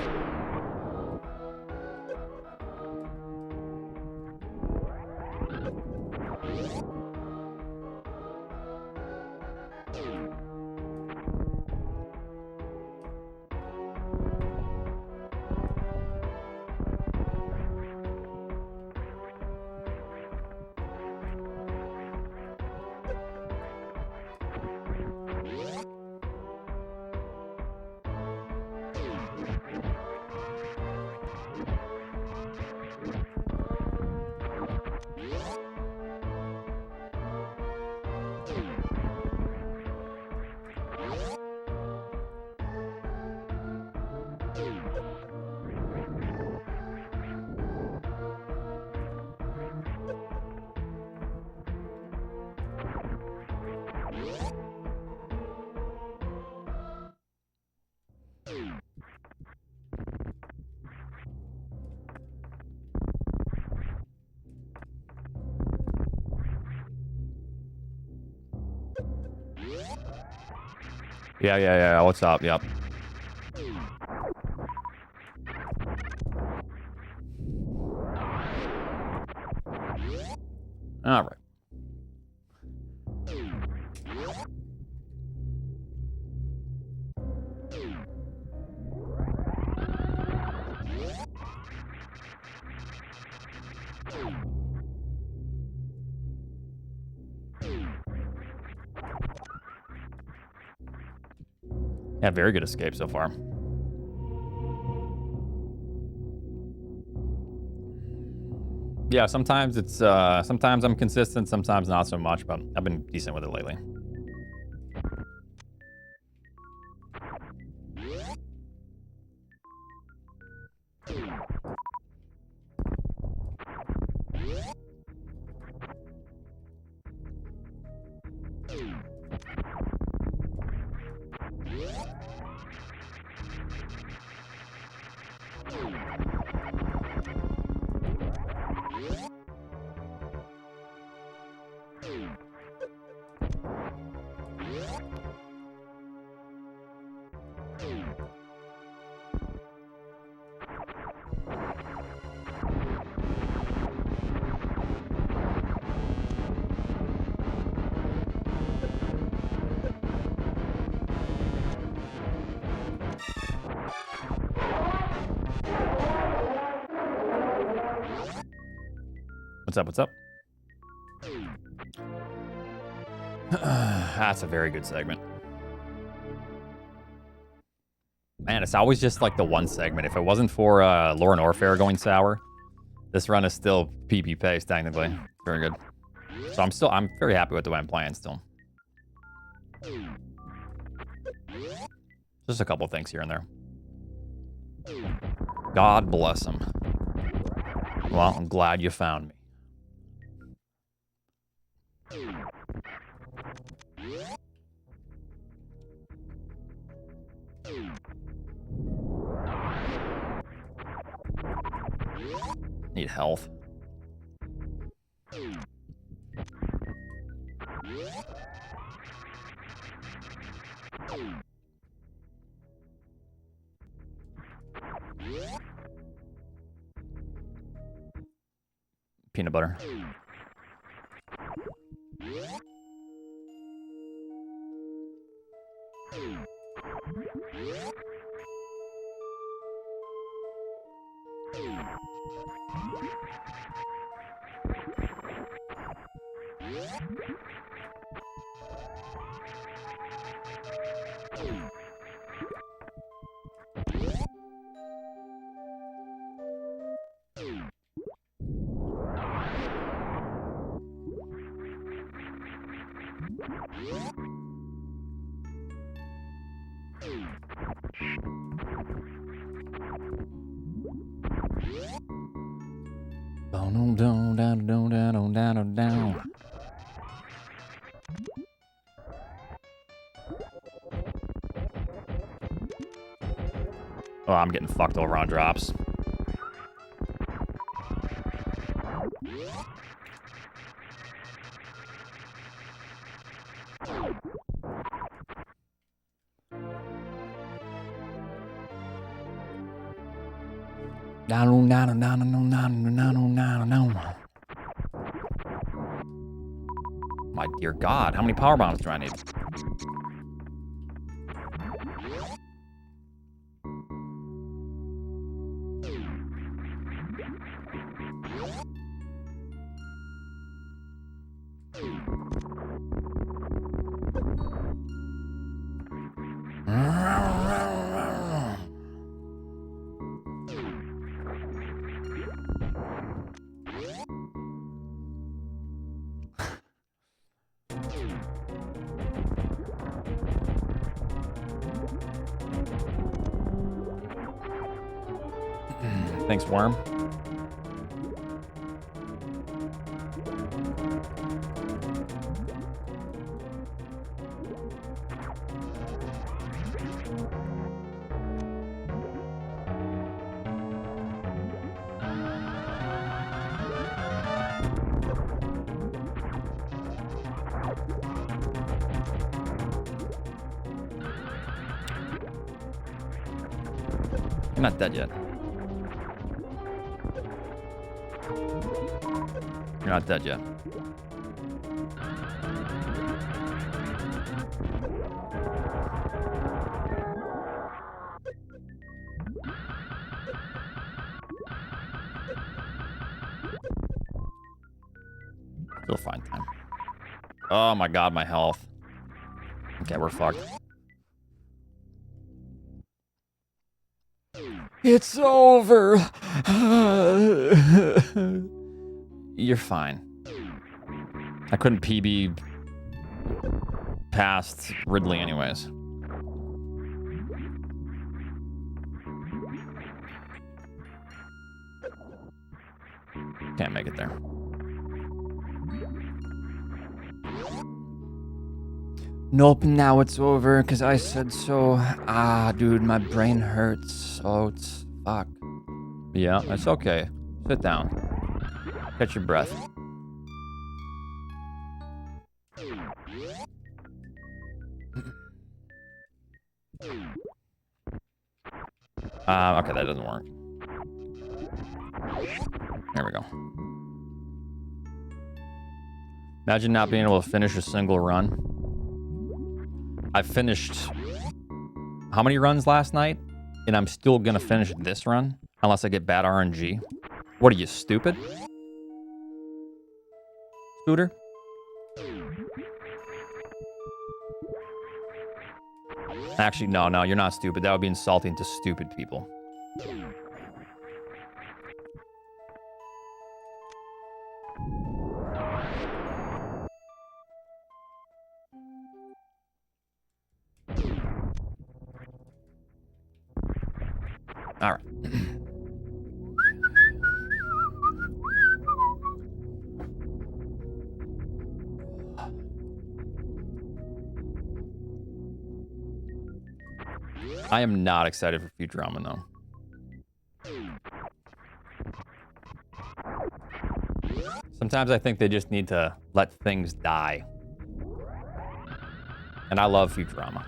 Speaker 1: Yeah. What's up? Yep. All right. Yeah, very good escape so far. Yeah, sometimes it's sometimes I'm consistent, sometimes not so much, but I've been decent with it lately. What's up? That's a very good segment. Man, it's always just like the one segment. If it wasn't for Lauren Orfair going sour, this run is still PP pace technically. Very good. So I'm very happy with the way I'm playing still. Just a couple things here and there. God bless him. Well, I'm glad you found me. Need health. Peanut butter. Down. Oh, I'm getting fucked over on drops. My dear God, how many power bombs do I need? Thanks, Worm. You're not dead yet. You're not dead yet. Still fine time. Oh my god, my health. Okay, we're fucked. It's over. You're fine. I couldn't PB past Ridley anyways. Can't make it there. Nope, now it's over because I said so. Ah, dude, my brain hurts. Oh, it's fuck. Yeah, it's okay. Sit down. Catch your breath. Okay, that doesn't work. There we go. Imagine not being able to finish a single run. I finished how many runs last night? And I'm still gonna finish this run unless I get bad RNG. What are you, stupid? Scooter? Actually, no, you're not stupid. That would be insulting to stupid people. All right. I am not excited for Futurama, though. Sometimes I think they just need to let things die. And I love Futurama.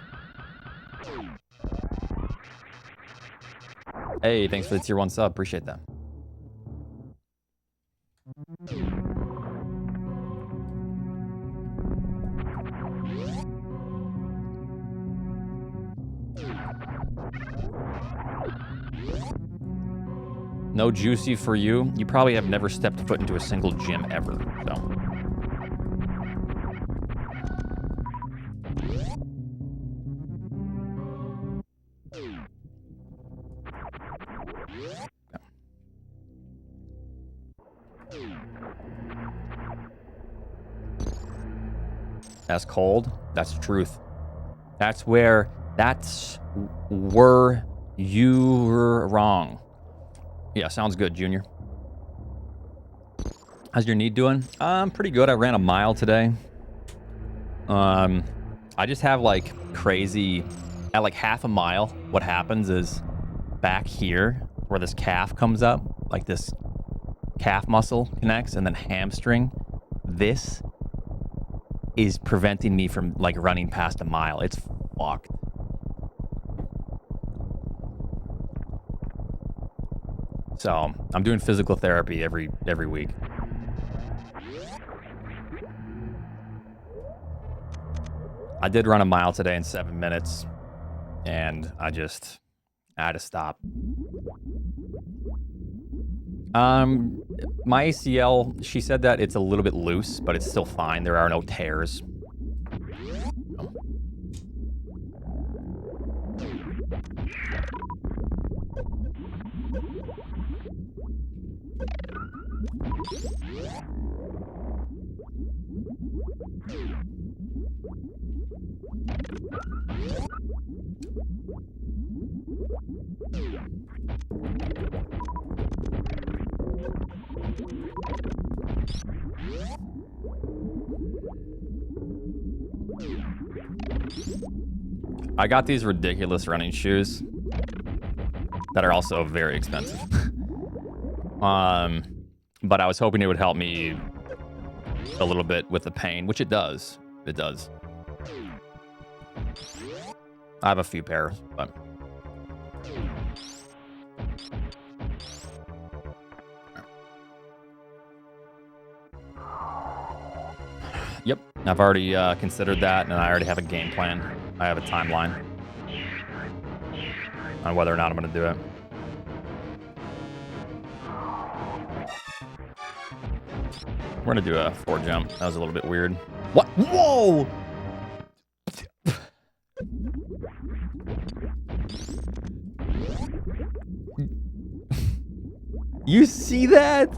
Speaker 1: Hey, thanks for the tier 1 sub. Appreciate that. No juicy for you. You probably have never stepped foot into a single gym ever, so. That's cold. That's truth. That's where you were wrong. Yeah, sounds good, Junior. How's your knee doing? Pretty good. I ran a mile today. I just have like crazy, at like half a mile, what happens is back here where this calf comes up, like this calf muscle connects and then hamstring, this is preventing me from like running past a mile. It's fucked. So I'm doing physical therapy every week. I did run a mile today in 7 minutes, and I had to stop. My ACL, she said that it's a little bit loose, but it's still fine. There are no tears. I got these ridiculous running shoes that are also very expensive. But I was hoping it would help me a little bit with the pain, which it does. It does. I have a few pairs, but I've already considered that, and I already have a game plan. I have a timeline on whether or not I'm going to do it. We're going to do a 4 jump. That was a little bit weird. What? Whoa! You see that?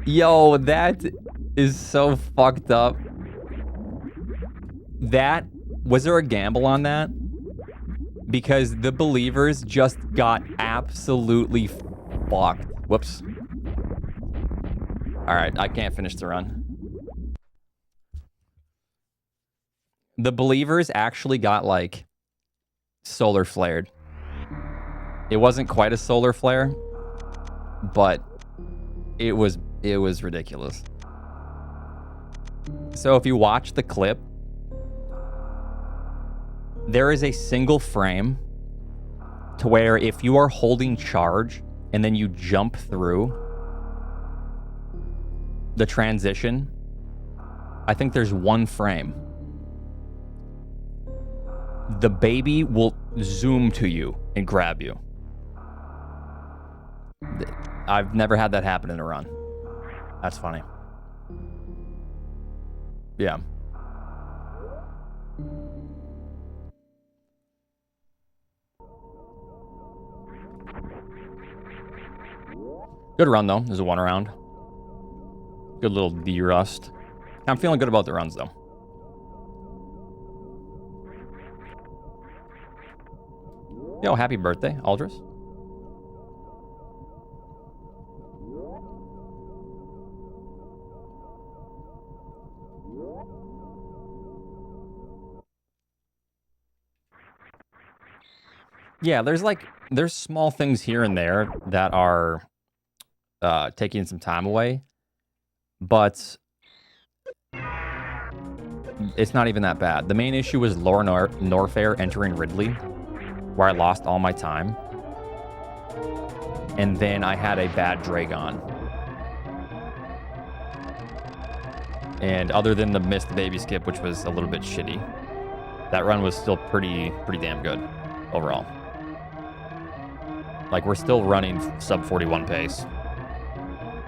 Speaker 1: Yo, that is so fucked up. That, was there a gamble on that? Because the believers just got absolutely fucked. Whoops. All right, I can't finish the run. The believers actually got like solar flared. It wasn't quite a solar flare, but it was ridiculous. So if you watch the clip, there is a single frame to where if you are holding charge and then you jump through the transition, I think there's one frame. The baby will zoom to you and grab you. I've never had that happen in a run. That's funny. Yeah. Good run, though. There's a 1 round. Good little D-rust. I'm feeling good about the runs, though. Yo, happy birthday, Aldris. Yeah, there's small things here and there that are taking some time away, but it's not even that bad. The main issue was Laura Norfair entering Ridley, where I lost all my time, and then I had a bad Dragon. And other than the missed baby skip, which was a little bit shitty, that run was still pretty damn good overall. Like, we're still running sub 41 pace,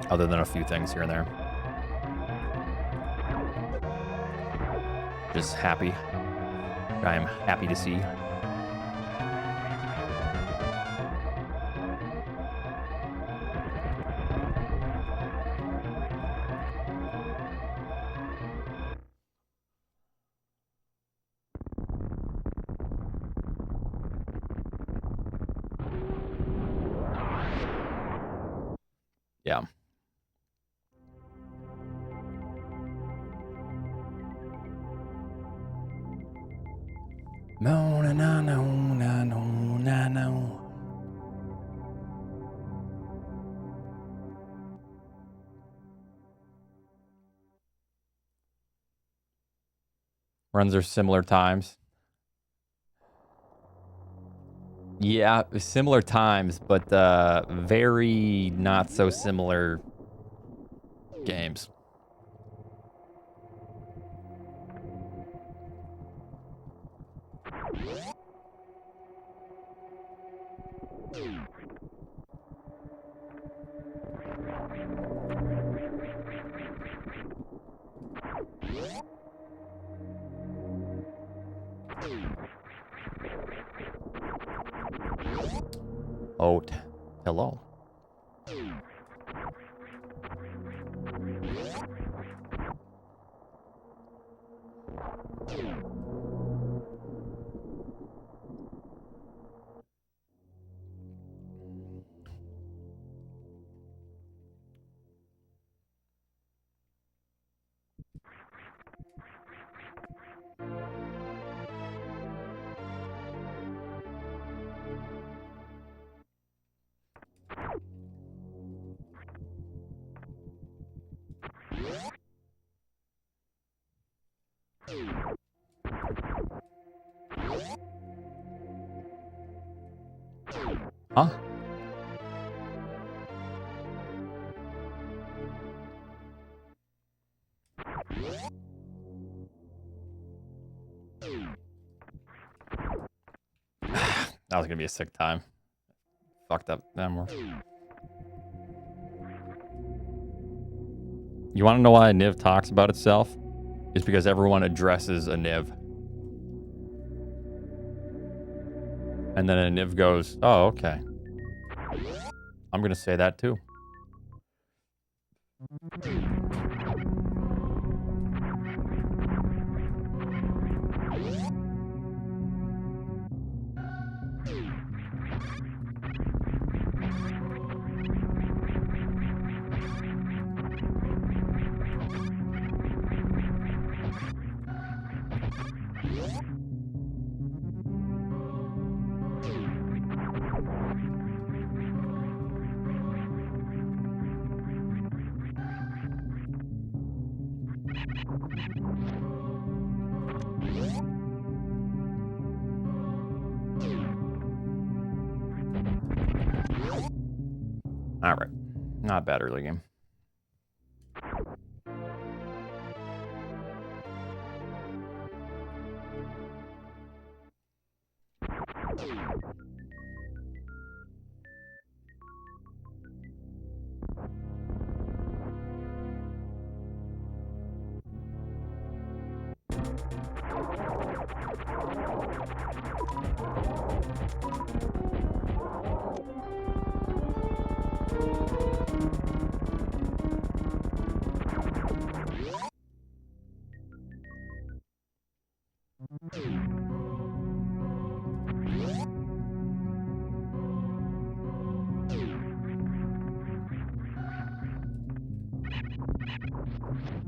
Speaker 1: other than a few things here and there. Just happy. I am happy to see. Yeah. No, no, no, no, no, no, no, no. Runs are similar times. Yeah, similar times, but very not so similar games. Oat. Hello. Huh? That was gonna be a sick time. Fucked up them. You want to know why a Niv talks about itself? It's because everyone addresses a Niv. And then a Niv goes, oh, okay. I'm going to say that too. All right. Not bad early game.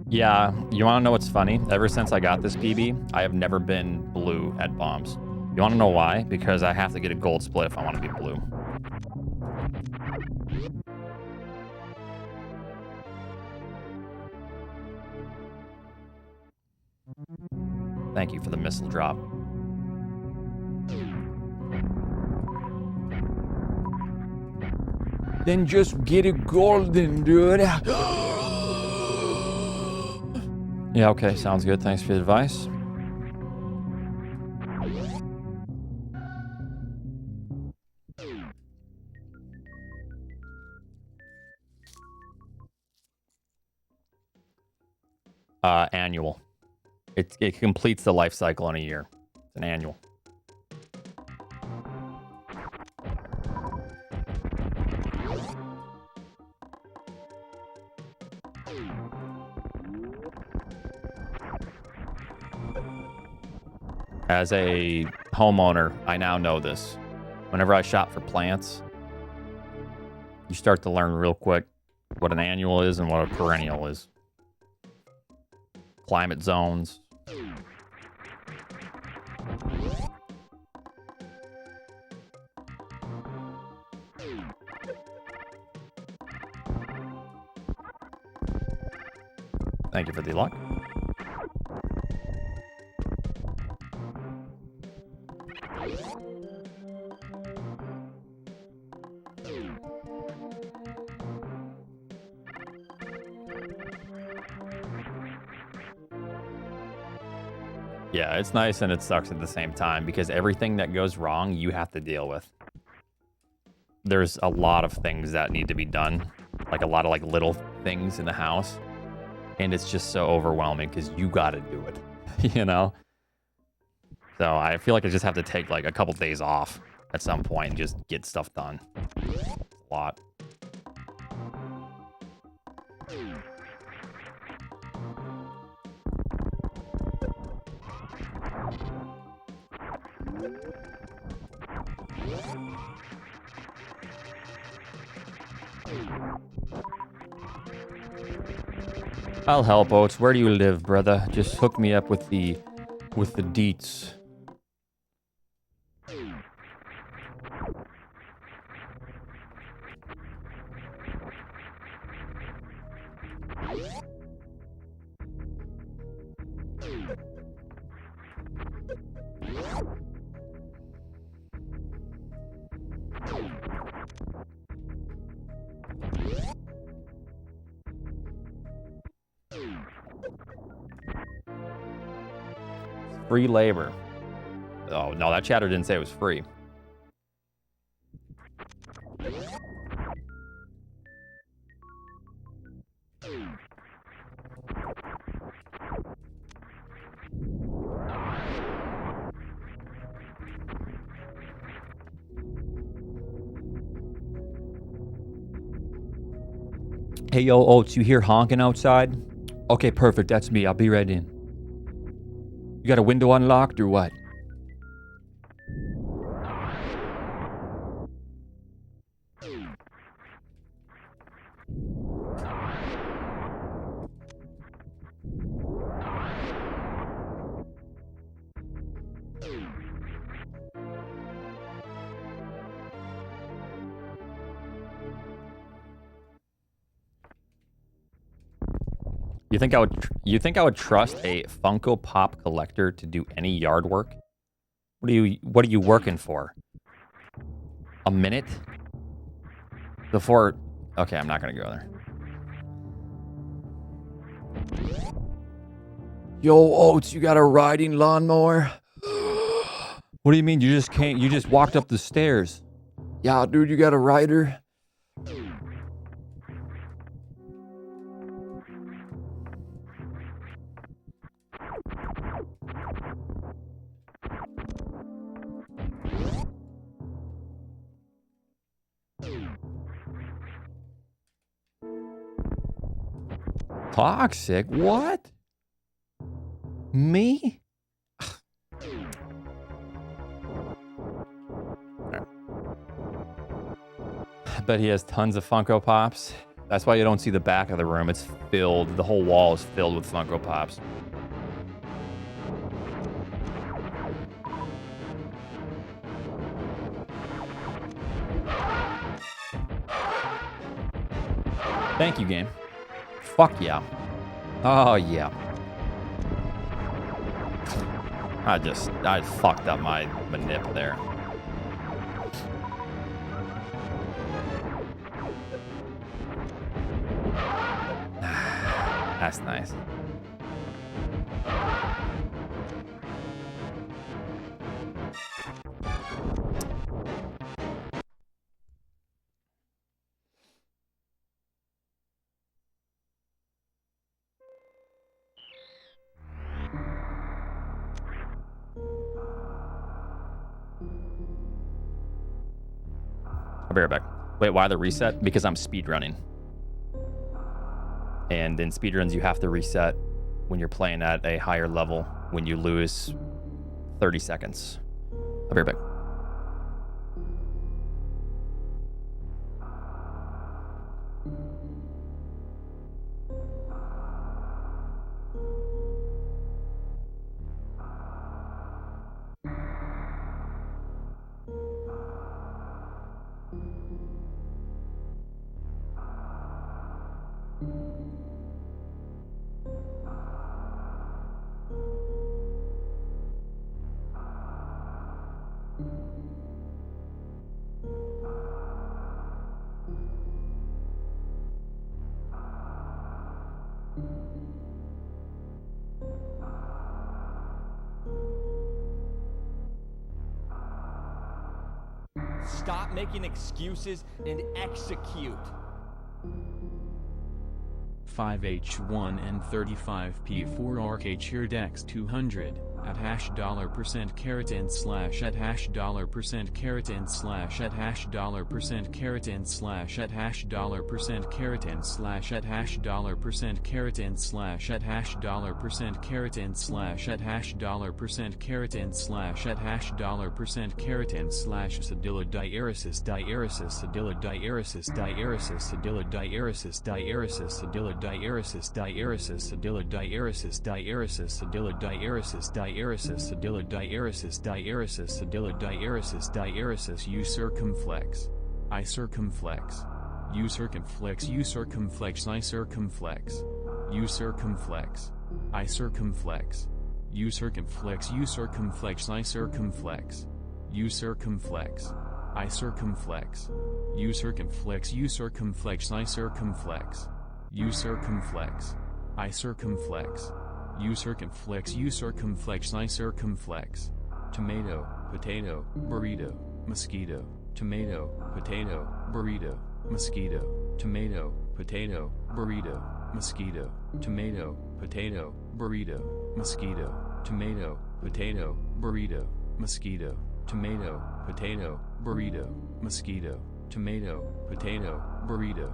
Speaker 1: Yeah, you want to know what's funny? Ever since I got this PB, I have never been blue at bombs. You want to know why? Because I have to get a gold split if I want to be blue. Thank you for the missile drop.
Speaker 2: Then just get it golden, dude.
Speaker 1: Yeah, okay, sounds good. Thanks for the advice. Annual. It completes the life cycle in a year. It's an annual. As a homeowner, I now know this. Whenever I shop for plants, you start to learn real quick what an annual is and what a perennial is. Climate zones. Thank you for the luck. Yeah, it's nice and it sucks at the same time because everything that goes wrong, you have to deal with. There's a lot of things that need to be done, like a lot of like little things in the house, and it's just so overwhelming because you got to do it, you know? So I feel like I just have to take like a couple days off at some point and just get stuff done. A lot. I'll help, Oats. Where do you live, brother? Just hook me up with the deets. Free labor. Oh, no, that chatter didn't say it was free.
Speaker 2: Hey, yo, Oats, you hear honking outside? Okay, perfect. That's me. I'll be right in. You got a window unlocked or what?
Speaker 1: You think I would trust a Funko Pop collector to do any yard work? What are you working for? A minute? Before... Okay, I'm not gonna go there.
Speaker 2: Yo, Oats, you got a riding lawnmower?
Speaker 1: What do you mean? You just walked up the stairs.
Speaker 2: Yeah, dude, you got a rider?
Speaker 1: Toxic? What? Me? I bet he has tons of Funko Pops. That's why you don't see the back of the room. It's filled. The whole wall is filled with Funko Pops. Thank you, game. Fuck yeah. Oh, yeah. I fucked up my manip there. That's nice. I'll be right back. Wait, why the reset? Because I'm speedrunning. And in speedruns, you have to reset when you're playing at a higher level when you lose 30 seconds. I'll be right back.
Speaker 3: Stop making excuses and execute.
Speaker 4: 5H1 and 35P4RK cheered X200 at $% carat and slash at $% carat and slash at $% carat and slash at $% carat and slash at $% carat and slash at $% carat and slash at $% carat and slash at $% carat and slash Sedilla diaresis Sedilla diaresis Sedilla diaresis Sedilla diaresis Sedilla diaresis Sedilla diaresis Sedilla diaresis you circumflex. I circumflex. You circumflex. You circumflex. I circumflex. You circumflex. I circumflex. You circumflex. You circumflex. I circumflex. You circumflex. I circumflex. You circumflex. You circumflex. I circumflex. You circumflex. I circumflex. You circumflex. You circumflex. I circumflex. Tomato, potato, burrito, mosquito. Tomato, potato, burrito, mosquito. Tomato, potato, burrito, mosquito. Tomato, potato, burrito, mosquito. Tomato, potato, burrito, mosquito. Tomato, potato, burrito, mosquito. Tomato, potato, burrito,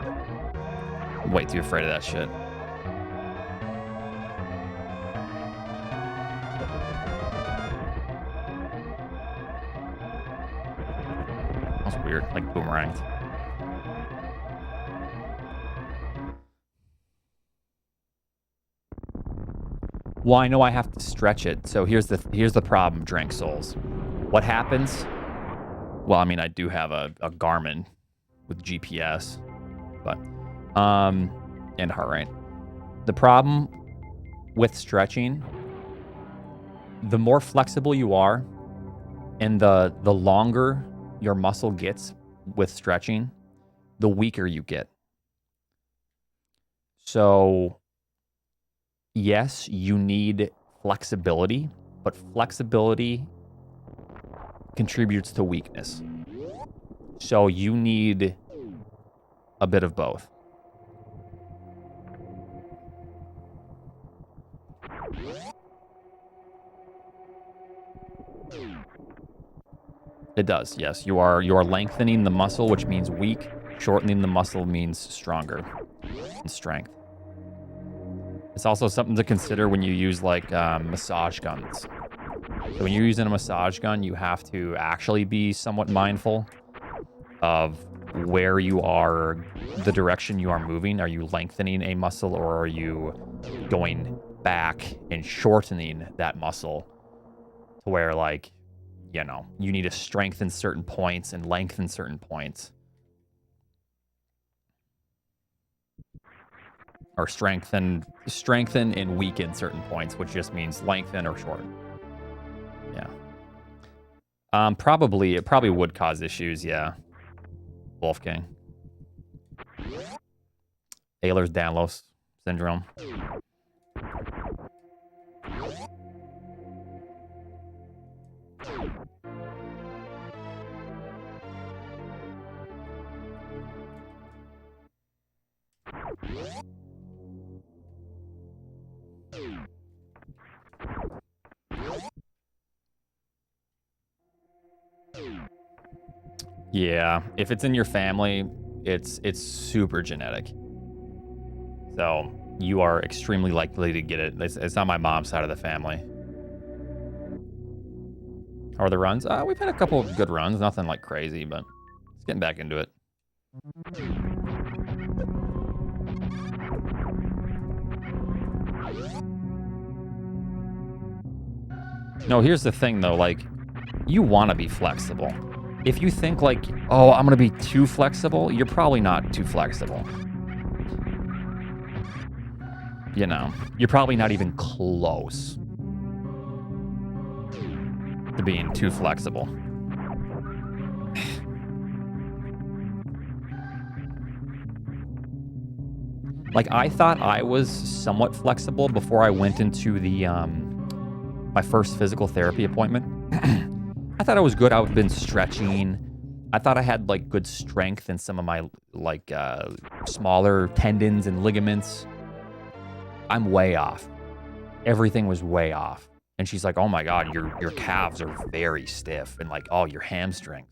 Speaker 1: I'm way too afraid of that shit. That's weird, like boomeranged.
Speaker 2: Well, I know I have to stretch it. So here's the problem, Drank Souls. What happens?
Speaker 1: Well, I mean, I do have a Garmin with GPS, but and heart rate.
Speaker 2: The problem with stretching, the more flexible you are, and the longer your muscle gets with stretching, the weaker you get. So, yes, you need flexibility, but flexibility contributes to weakness. So you need a bit of both.
Speaker 1: It does, yes. You are lengthening the muscle, which means weak. Shortening the muscle means stronger and strength. It's also something to consider when you use like massage guns. So when you're using a massage gun, you have to actually be somewhat mindful of where you are, the direction you are moving. Are you lengthening a muscle, or are you going back and shortening that muscle to where, like, you know, you need to strengthen certain points and lengthen certain points. Or strengthen and weaken certain points, which just means lengthen or shorten. Yeah. It probably would cause issues, yeah. Wolfgang. Ehlers-Danlos syndrome. Yeah, if it's in your family, it's super genetic. So you are extremely likely to get it. It's not my mom's side of the family. How are the runs? We've had a couple of good runs, nothing like crazy, but it's getting back into it. No, here's the thing though, like, you want to be flexible. If you think like, oh, I'm going to be too flexible, you're probably not too flexible. You know, you're probably not even close to being too flexible. Like, I thought I was somewhat flexible before I went into the my first physical therapy appointment. I thought I was good. I've been stretching. I thought I had like good strength in some of my like smaller tendons and ligaments. I'm way off. Everything was way off. And she's like, "Oh my God, your calves are very stiff, and like, oh, your hamstrings."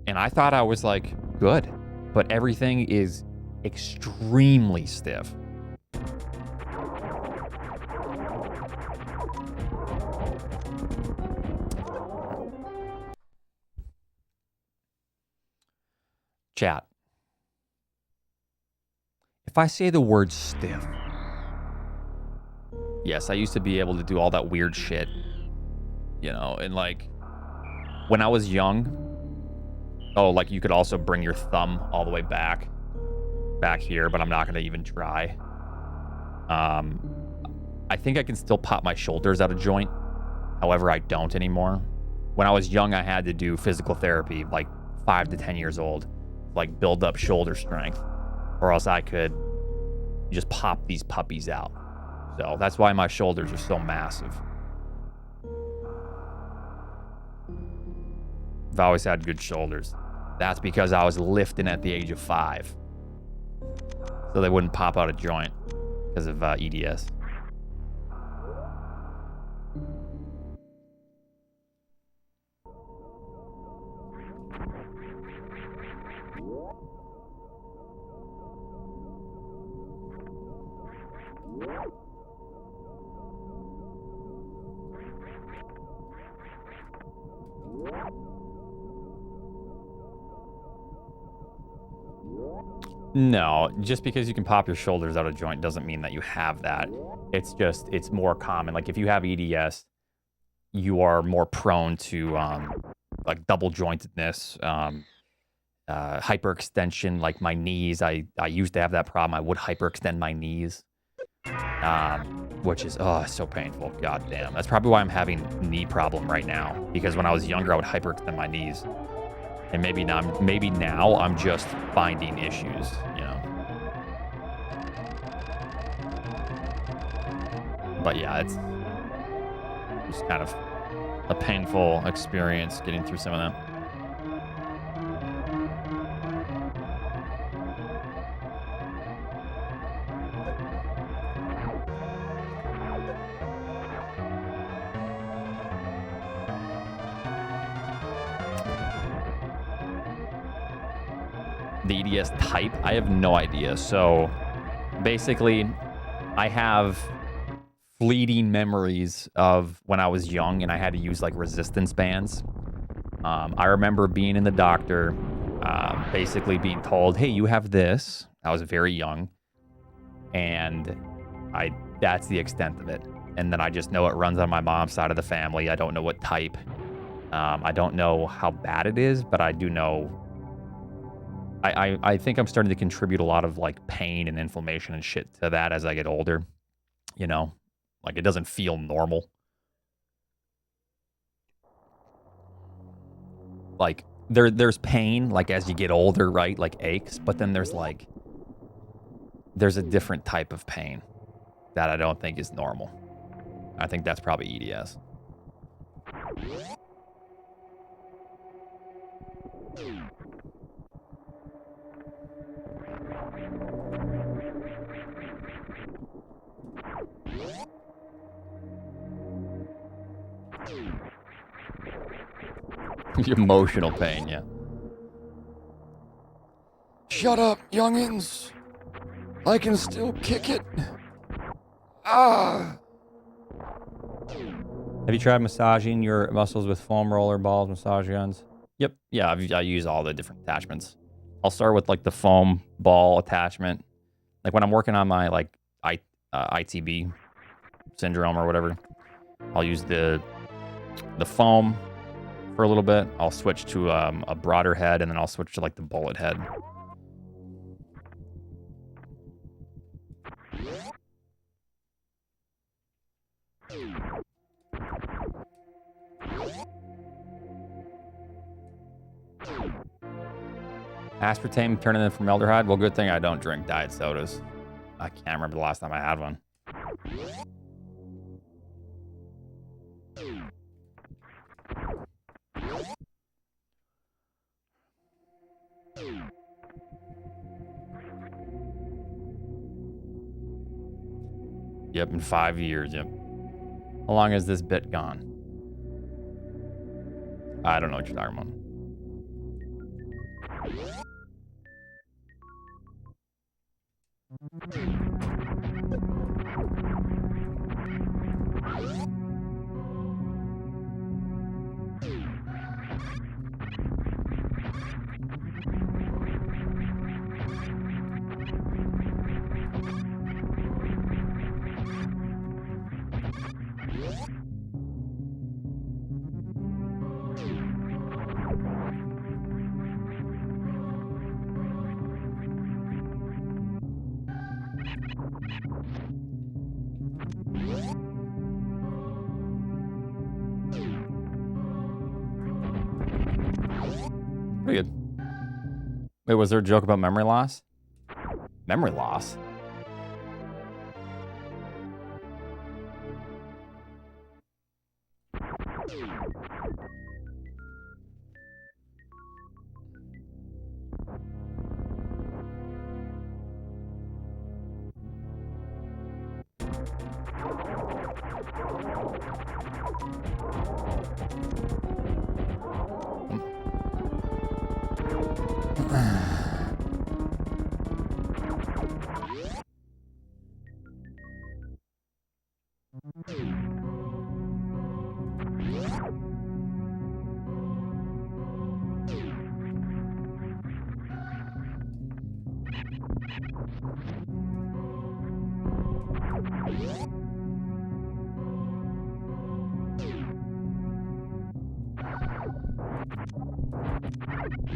Speaker 1: And I thought I was like good, but everything is extremely stiff. Chat. If I say the word stiff, yes, I used to be able to do all that weird shit, you know, and like when I was young, oh, like you could also bring your thumb all the way back here, but I'm not going to even try. I think I can still pop my shoulders out of joint. However, I don't anymore. When I was young, I had to do physical therapy, like 5 to 10 years old, like build up shoulder strength, or else I could just pop these puppies out. So that's why my shoulders are so massive. I've always had good shoulders. That's because I was lifting at the age of 5. So they wouldn't pop out of joint because of EDS.
Speaker 2: No, just because you can pop your shoulders out of joint doesn't mean that you have that. It's just, it's more common. Like if you have EDS, you are more prone to like double jointedness, hyperextension, like my knees. I used to have that problem. I would hyperextend my knees, which is, oh, so painful. God damn. That's probably why I'm having knee problem right now. Because when I was younger, I would hyperextend my knees. And maybe now I'm just finding issues, you know. But yeah, it's just kind of a painful experience getting through some of them. The EDS type, I have no idea. So basically, I have fleeting memories of when I was young and I had to use like resistance bands. I remember being in the doctor, basically being told, hey, you have this. I was very young. And that's the extent of it. And then I just know it runs on my mom's side of the family. I don't know what type. I don't know how bad it is, but I do know. I think I'm starting to contribute a lot of like pain and inflammation and shit to that as I get older. You know, like it doesn't feel normal. Like there's pain, like as you get older, right? Like aches, but then there's a different type of pain that I don't think is normal. I think that's probably EDS. Emotional pain, yeah. Shut up, youngins. I can still kick it. Ah.
Speaker 5: Have you tried massaging your muscles with foam roller balls, massage guns?
Speaker 2: Yep. Yeah, I use all the different attachments. I'll start with like the foam ball attachment. Like when I'm working on my like ITB syndrome or whatever, I'll use the foam for a little bit. I'll switch to a broader head, and then I'll switch to like the bullet head. Aspartame turning in formaldehyde. Well, good thing I don't drink diet sodas. I can't remember the last time I had one. Yep, in 5 years, yep. How long has this bit gone? I don't know what you're talking about. Pretty good. Wait, was there a joke about memory loss? Memory loss?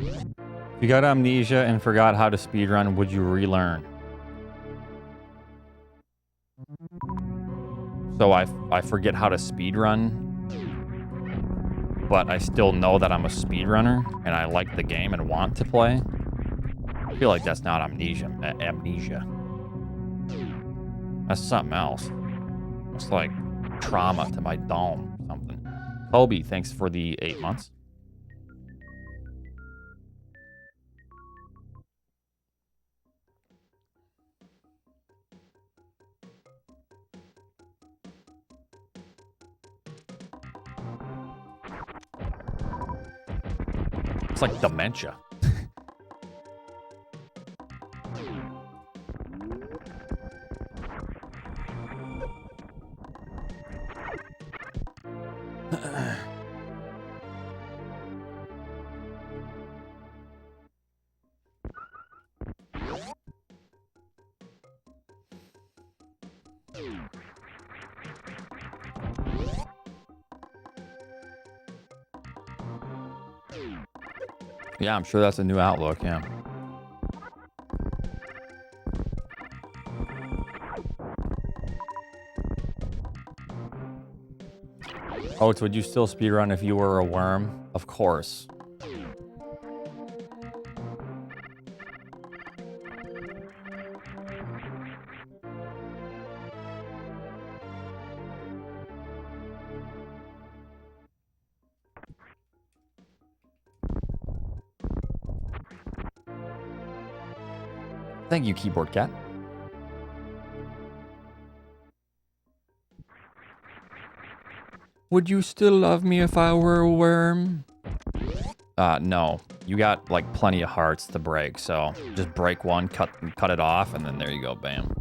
Speaker 2: If you got amnesia and forgot how to speedrun, would you relearn? So I forget how to speedrun, but I still know that I'm a speedrunner and I like the game and want to play. I feel like that's not amnesia. Amnesia. That's something else. It's like trauma to my dome or something. Kobe, thanks for the 8 months. It's like dementia. Yeah, I'm sure that's a new outlook, yeah. Oats, would you still speedrun if you were a worm? Of course. Thank you, Keyboard Cat. Would you still love me if I were a worm? No. You got like plenty of hearts to break, so just break one, cut it off, and then there you go, bam.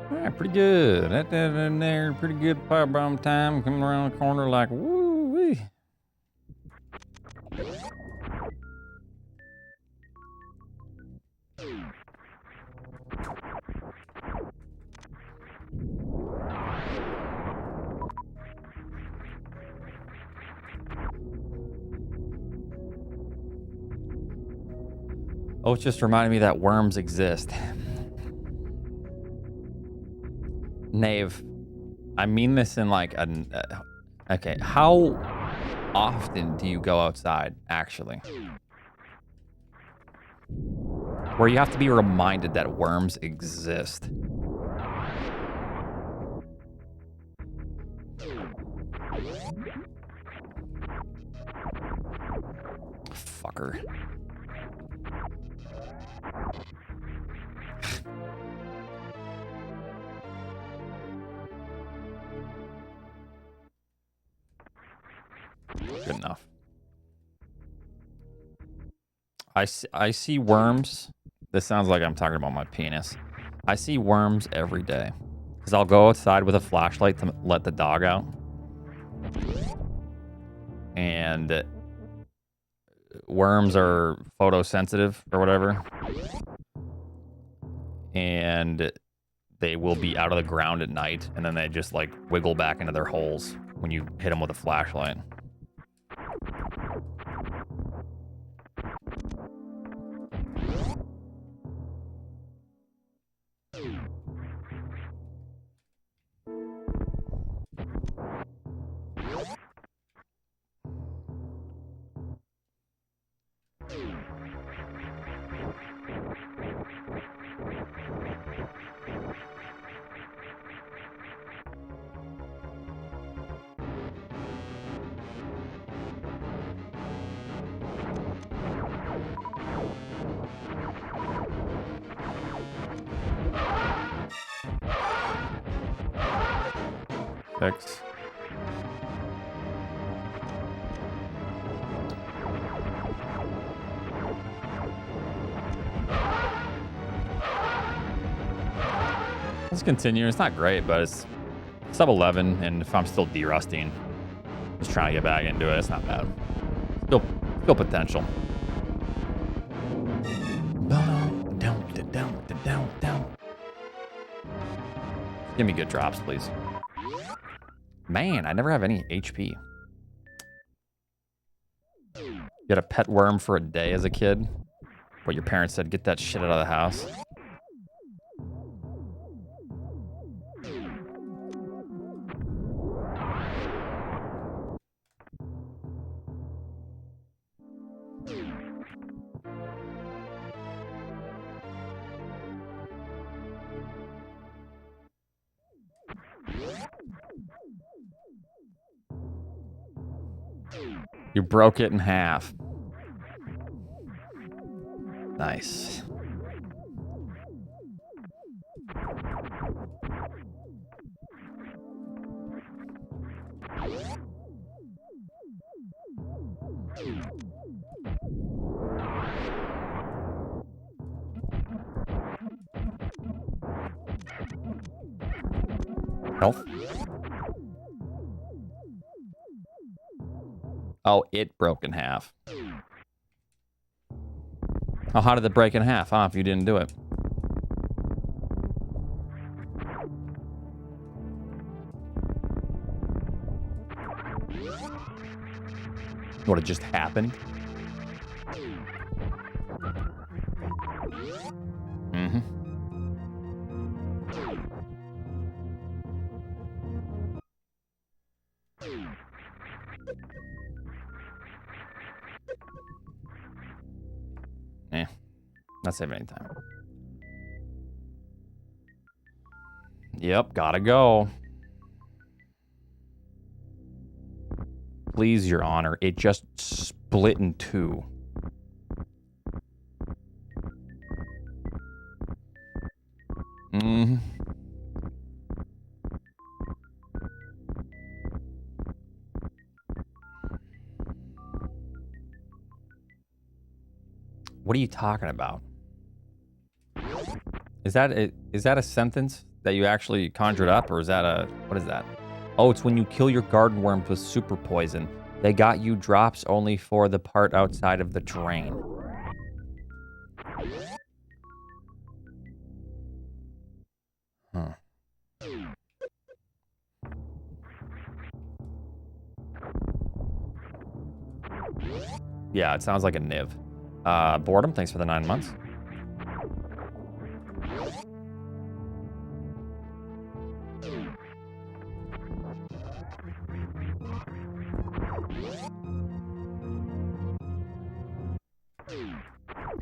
Speaker 2: Yeah, pretty good. That in there, pretty good power bomb time. Coming around the corner like woo wee. Oh, it's just reminded me that worms exist. Knave, I mean this in like an... okay, how often do you go outside, actually? Where you have to be reminded that worms exist. Fucker. Good enough. I see worms. This sounds like I'm talking about my penis. I see worms every day. Because I'll go outside with a flashlight to let the dog out. And worms are photosensitive or whatever. And they will be out of the ground at night. And then they just like wiggle back into their holes when you hit them with a flashlight. 6. Let's continue. It's not great, but it's sub 11, and if I'm still derusting, just trying to get back into it, it's not bad. Still potential. Give me good drops, please. Man, I never have any HP. You had a pet worm for a day as a kid? What your parents said, get that shit out of the house. You broke it in half. Nice. Health. Oh, it broke in half. Oh, how did it break in half, huh, if you didn't do it? What, it just happened? Mm-hmm. Not saving any time. Yep, gotta go. Please, Your Honor, it just split in two. Mm-hmm. What are you talking about? Is that a sentence that you actually conjured up, or is that a, what is that? Oh, it's when you kill your garden worms with super poison. They got you drops only for the part outside of the drain. Huh. Yeah, it sounds like a Niv. Boredom, thanks for the 9 months.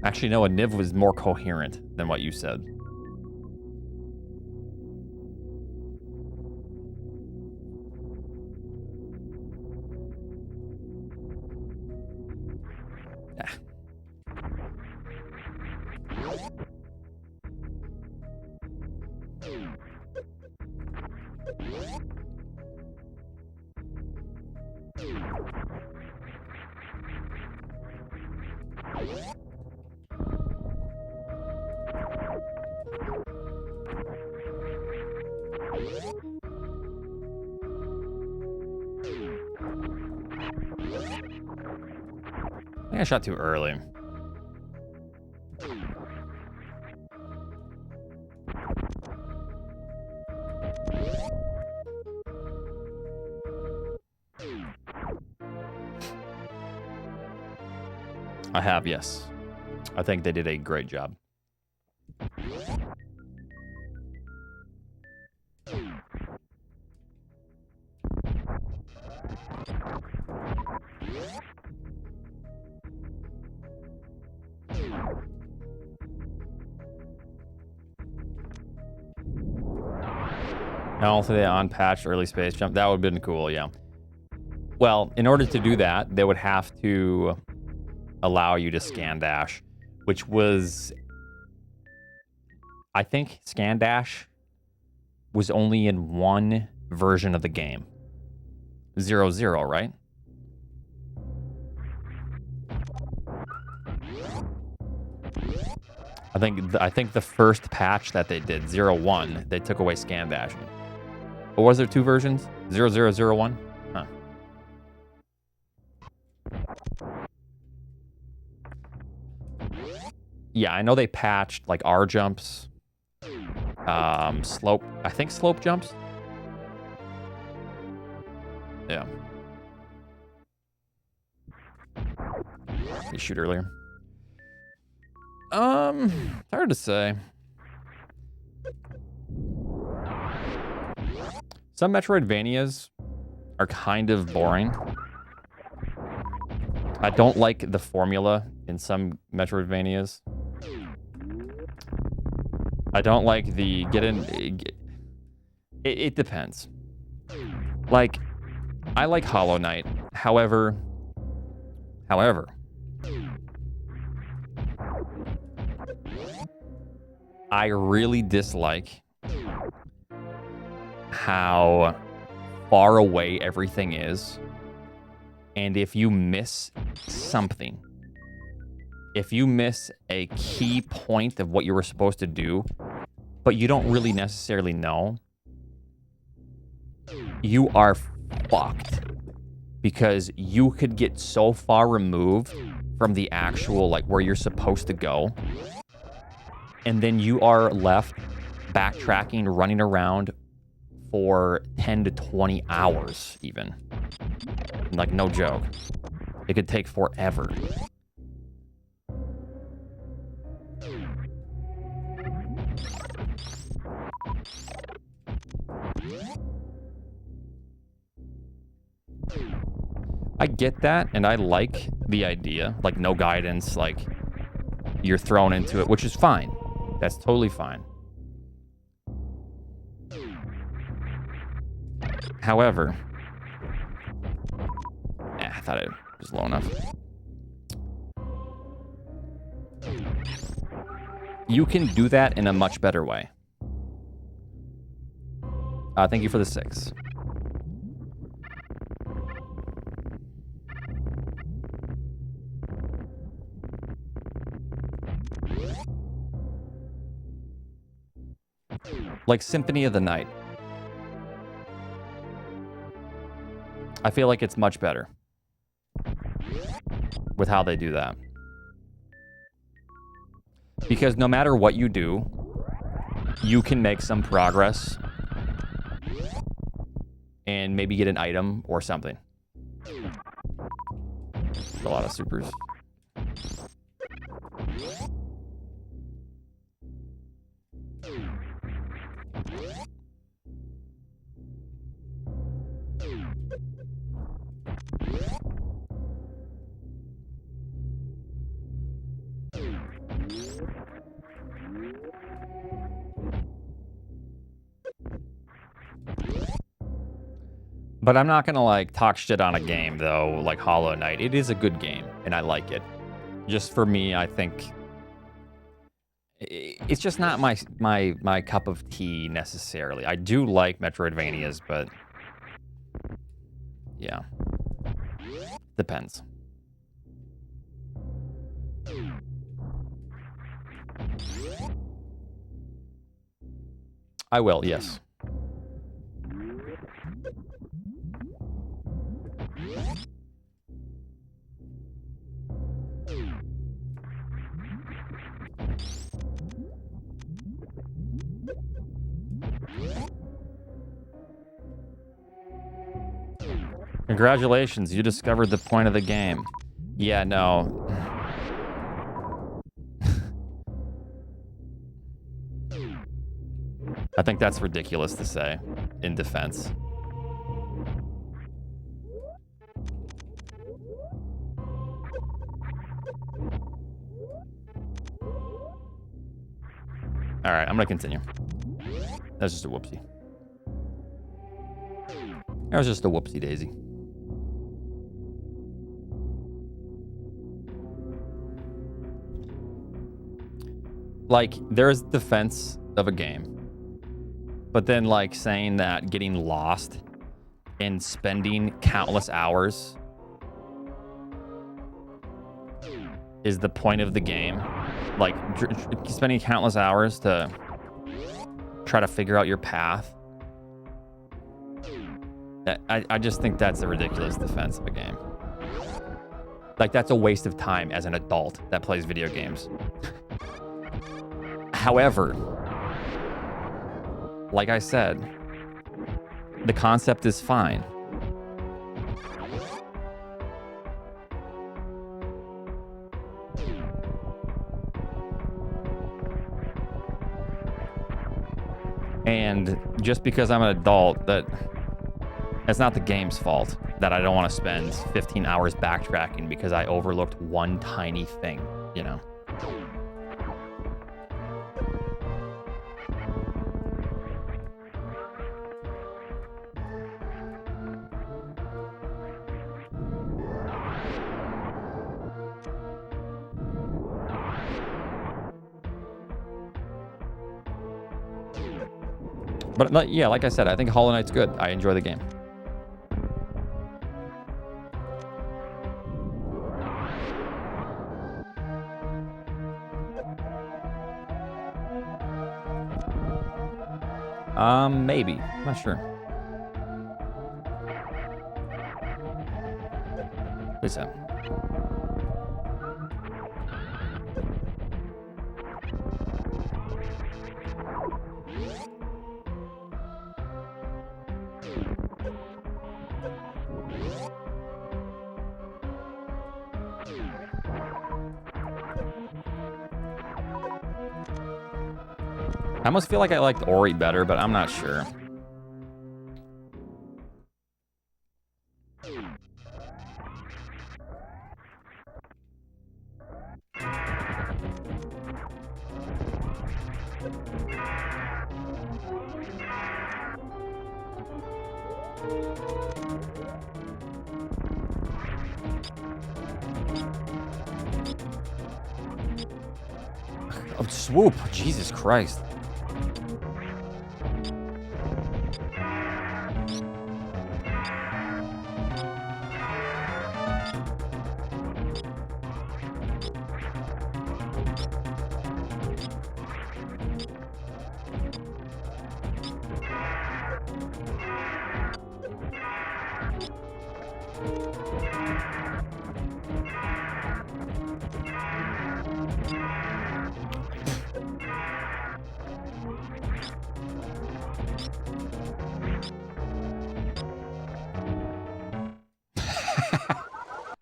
Speaker 2: Actually, no, a Niv was more coherent than what you said. I think I shot too early. I have, yes. I think they did a great job. Also, the unpatched early space jump. That would have been cool, yeah. Well, in order to do that, they would have to allow you to scan dash, which was, I think scan dash was only in one version of the game. 0-0, right? I think the first patch that they did, 0-1, they took away scam bashing. Or was there two versions? 0-0-0-1? Huh. Yeah, I know they patched like R jumps, slope. I think slope jumps. Yeah. You shoot earlier. It's hard to say. Some Metroidvanias are kind of boring. I don't like the formula in some Metroidvanias. I don't like the it depends. Like, I like Hollow Knight. However, I really dislike how far away everything is. And if you miss something, if you miss a key point of what you were supposed to do, but you don't really necessarily know, you are fucked. Because you could get so far removed from the actual, like, where you're supposed to go. And then you are left backtracking, running around for 10 to 20 hours even. Like, no joke. It could take forever. I get that, and I like the idea. Like, no guidance, like, you're thrown into it, which is fine. That's totally fine. However, I thought it was low enough. You can do that in a much better way. Thank you for the 6. Like Symphony of the Night. I feel like it's much better with how they do that. Because no matter what you do, you can make some progress and maybe get an item or something. A lot of supers. But I'm not gonna like talk shit on a game though, like Hollow Knight. It is a good game, and I like it. Just for me, I think it's just not my cup of tea necessarily. I do like Metroidvanias, but yeah, depends. I will, yes. Congratulations, you discovered the point of the game. Yeah, no. I think that's ridiculous to say in defense. All right, I'm gonna continue. That's just a whoopsie. That was just a whoopsie daisy. Like, there's defense of a game, But then, like, saying that getting lost and spending countless hours is the point of the game. Like, spending countless hours to try to figure out your path. I just think that's a ridiculous defense of a game. Like, that's a waste of time as an adult that plays video games. However, like I said, the concept is fine. And just because I'm an adult, that's not the game's fault that I don't want to spend 15 hours backtracking because I overlooked one tiny thing, you know? But yeah, like I said, I think Hollow Knight's good. I enjoy the game. Maybe. I'm not sure. Please have. I almost feel like I liked Ori better, but I'm not sure. Oh, swoop. Jesus Christ.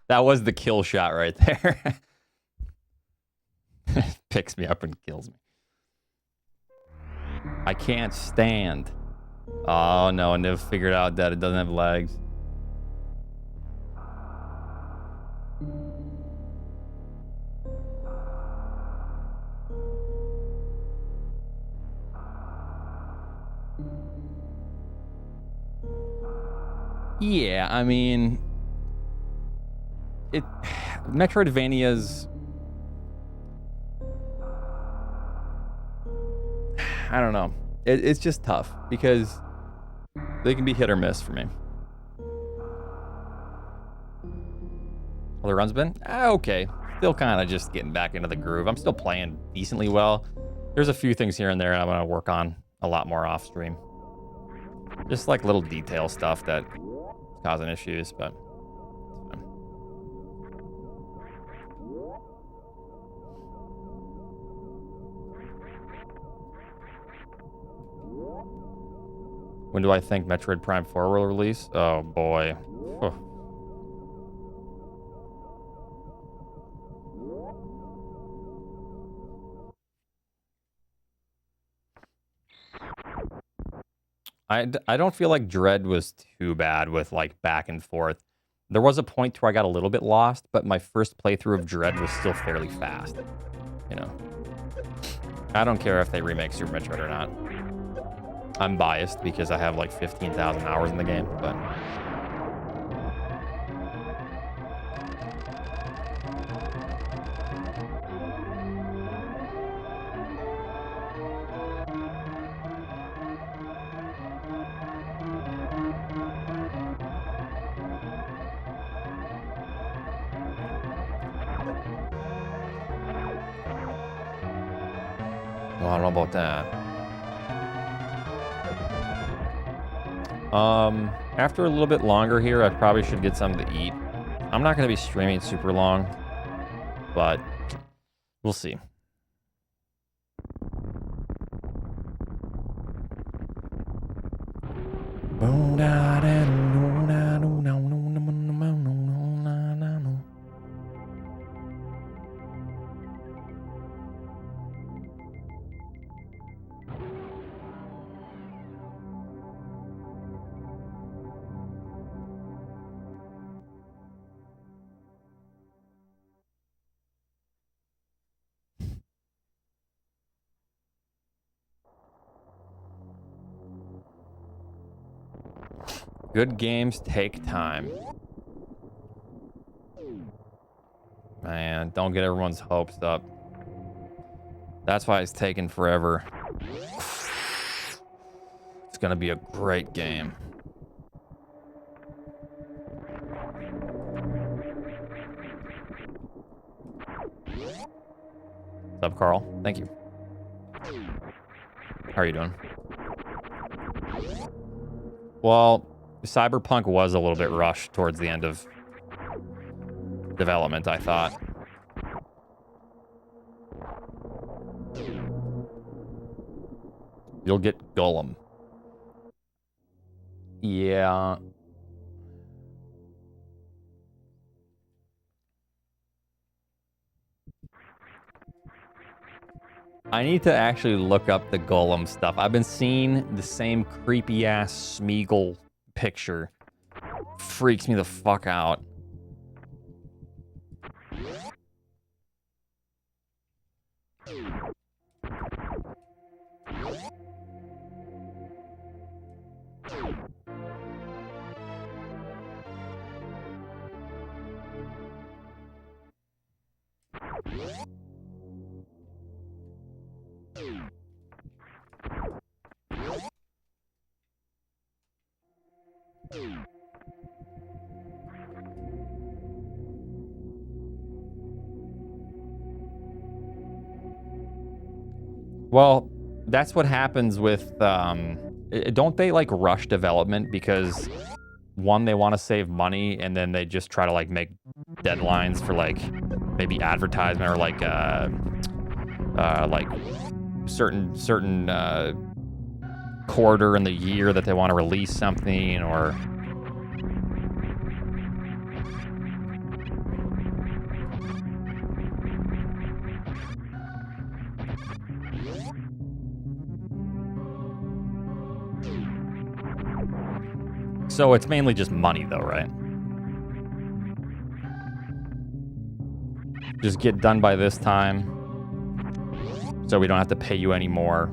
Speaker 2: That was the kill shot right there. Picks me up and kills me. I can't stand. Oh no, I never figured out that it doesn't have legs. Yeah, I mean, Metroidvanias, I don't know. It's just tough because they can be hit or miss for me. Well, the run's been okay. Still kind of just getting back into the groove. I'm still playing decently well. There's a few things here and there I'm going to work on a lot more off stream. Just like little detail stuff that causing issues, but it's fine. When do I think Metroid Prime 4 will release? Oh boy. I don't feel like Dread was too bad with like back and forth. There was a point where I got a little bit lost, but my first playthrough of Dread was still fairly fast. You know, I don't care if they remake Super Metroid or not. I'm biased because I have like 15,000 hours in the game, but I don't know about that. After a little bit longer here, I probably should get something to eat. I'm not going to be streaming super long, but we'll see. Good games take time. Man, don't get everyone's hopes up. That's why it's taking forever. It's gonna be a great game. What's up, Carl? Thank you. How are you doing? Well, Cyberpunk was a little bit rushed towards the end of development, I thought. You'll get Golem. Yeah. I need to actually look up the Golem stuff. I've been seeing the same creepy ass Smeagol picture. Freaks me the fuck out. Well, that's what happens with, don't they like rush development because one, they want to save money and then they just try to like make deadlines for like maybe advertisement or like certain quarter in the year that they want to release something or so it's mainly just money though, right? Just get done by this time so we don't have to pay you anymore.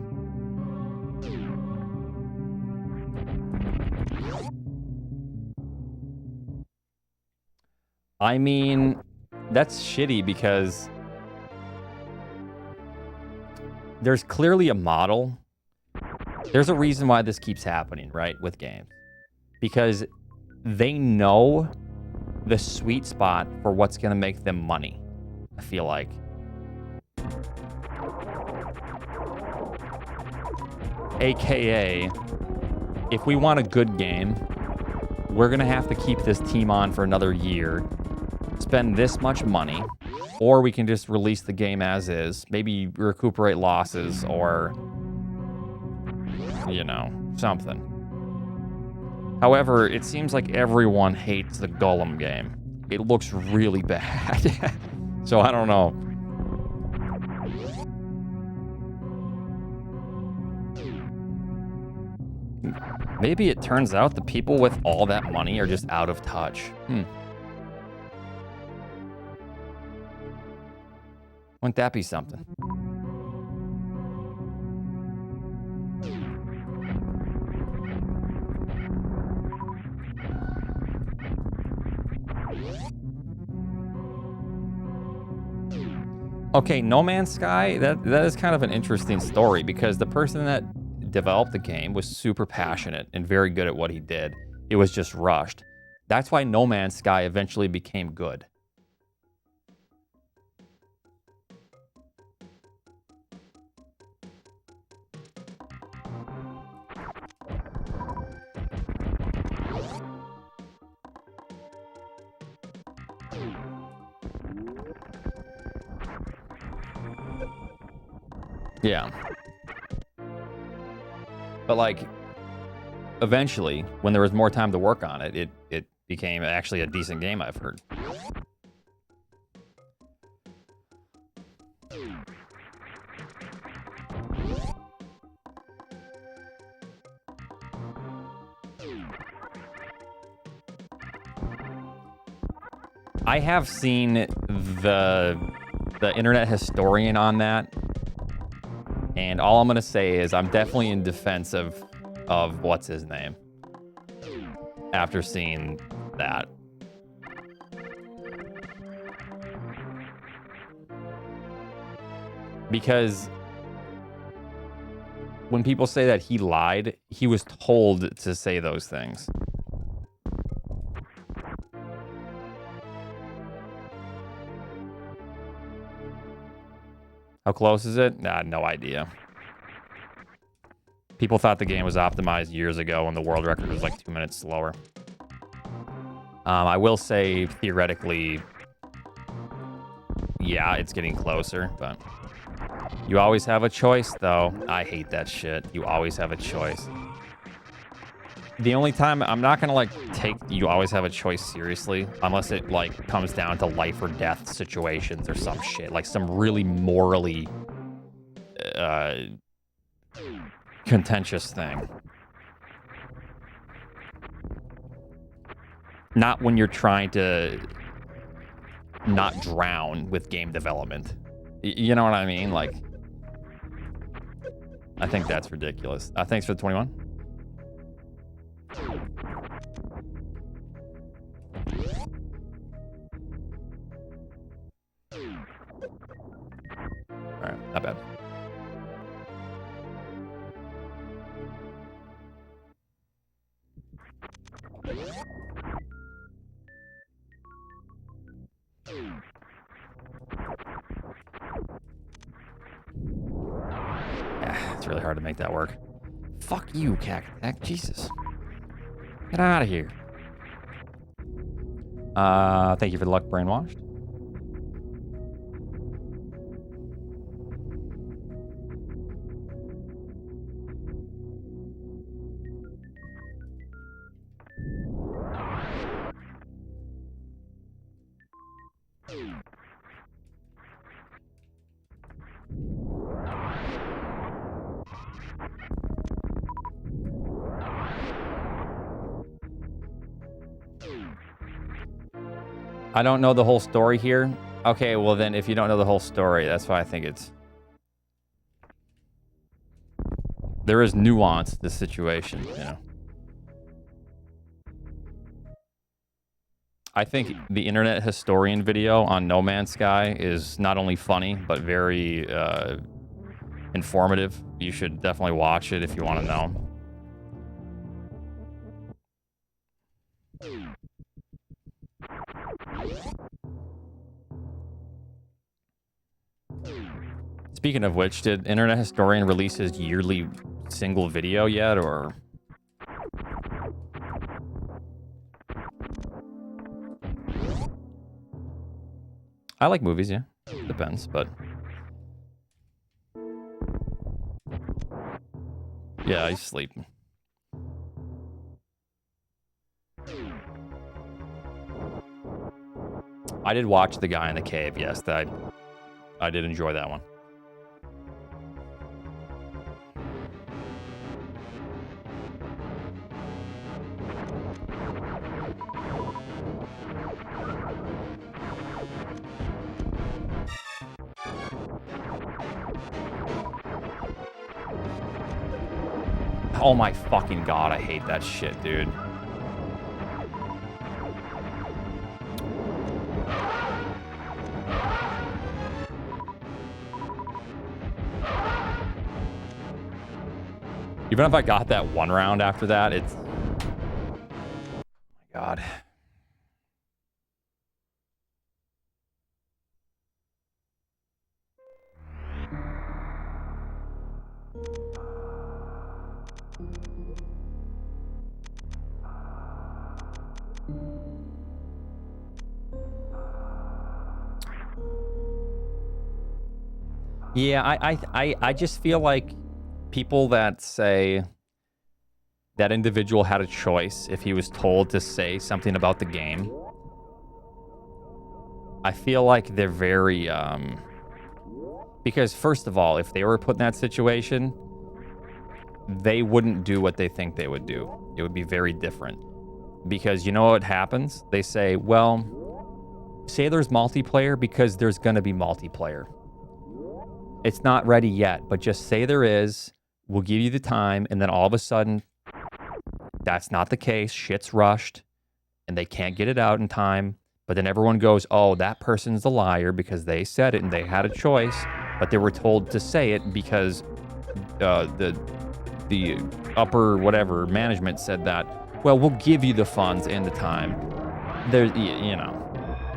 Speaker 2: I mean, that's shitty because there's clearly a model. There's a reason why this keeps happening, right, with games. Because they know the sweet spot for what's going to make them money, I feel like. AKA, if we want a good game, we're going to have to keep this team on for another year, spend this much money, or we can just release the game as is, maybe recuperate losses or, you know, something. However, it seems like everyone hates the Golem game. It looks really bad. So I don't know. Maybe it turns out the people with all that money are just out of touch. Wouldn't that be something? Okay, No Man's Sky, that is kind of an interesting story because the person that developed the game was super passionate and very good at what he did. It was just rushed. That's why No Man's Sky eventually became good. Yeah. But like, eventually, when there was more time to work on it, it became actually a decent game, I've heard. I have seen the internet historian on that, and all I'm gonna say is I'm definitely in defense of what's his name after seeing that. Because when people say that he lied, he was told to say those things. How close is it? Nah, no idea. People thought the game was optimized years ago when the world record was like 2 minutes slower. I will say, theoretically, yeah, it's getting closer, but you always have a choice, though. I hate that shit. You always have a choice. The only time I'm not gonna like take you always have a choice seriously unless it like comes down to life or death situations or some shit, like some really morally contentious thing. Not when you're trying to not drown with game development. You know what I mean? Like, I think that's ridiculous. Thanks for the 21. All right, not bad. Yeah, it's really hard to make that work. Fuck you, Cactac. Jesus. Get out of here. Thank you for the luck, brainwashed. I don't know the whole story here. Okay, well then, if you don't know the whole story, that's why I think it's... There is nuance to the situation, you know. I think the internet historian video on No Man's Sky is not only funny, but very informative. You should definitely watch it if you want to know. Speaking of which, did Internet Historian release his yearly single video yet, or? I like movies, yeah. Depends, but... Yeah, I sleep. I did watch The Guy in the Cave, yes. I did enjoy that one. Oh my fucking god, I hate that shit, dude. Even if I got that one round after that, it's... Oh my god. Yeah, I just feel like people that say that individual had a choice if he was told to say something about the game, I feel like they're very, because first of all, if they were put in that situation, they wouldn't do what they think they would do. It would be very different. Because you know what happens? They say, well, say there's multiplayer because there's going to be multiplayer. It's not ready yet, but just say there is. We'll give you the time. And then all of a sudden, that's not the case. Shit's rushed and they can't get it out in time. But then everyone goes, oh, that person's a liar because they said it and they had a choice, but they were told to say it because the upper whatever management said that. Well, we'll give you the funds and the time. There's, you know,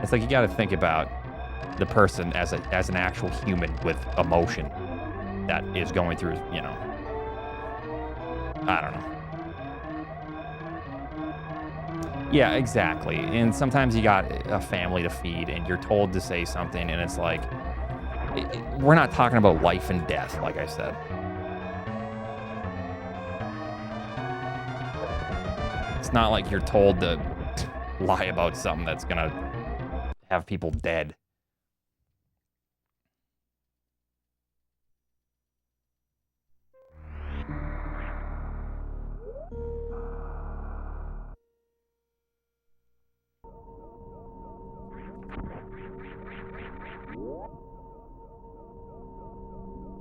Speaker 2: it's like you got to think about the person as an actual human with emotion that is going through, you know, I don't know. Yeah, exactly. And sometimes you got a family to feed and you're told to say something and it's like, we're not talking about life and death, like I said. It's not like you're told to lie about something that's going to have people dead.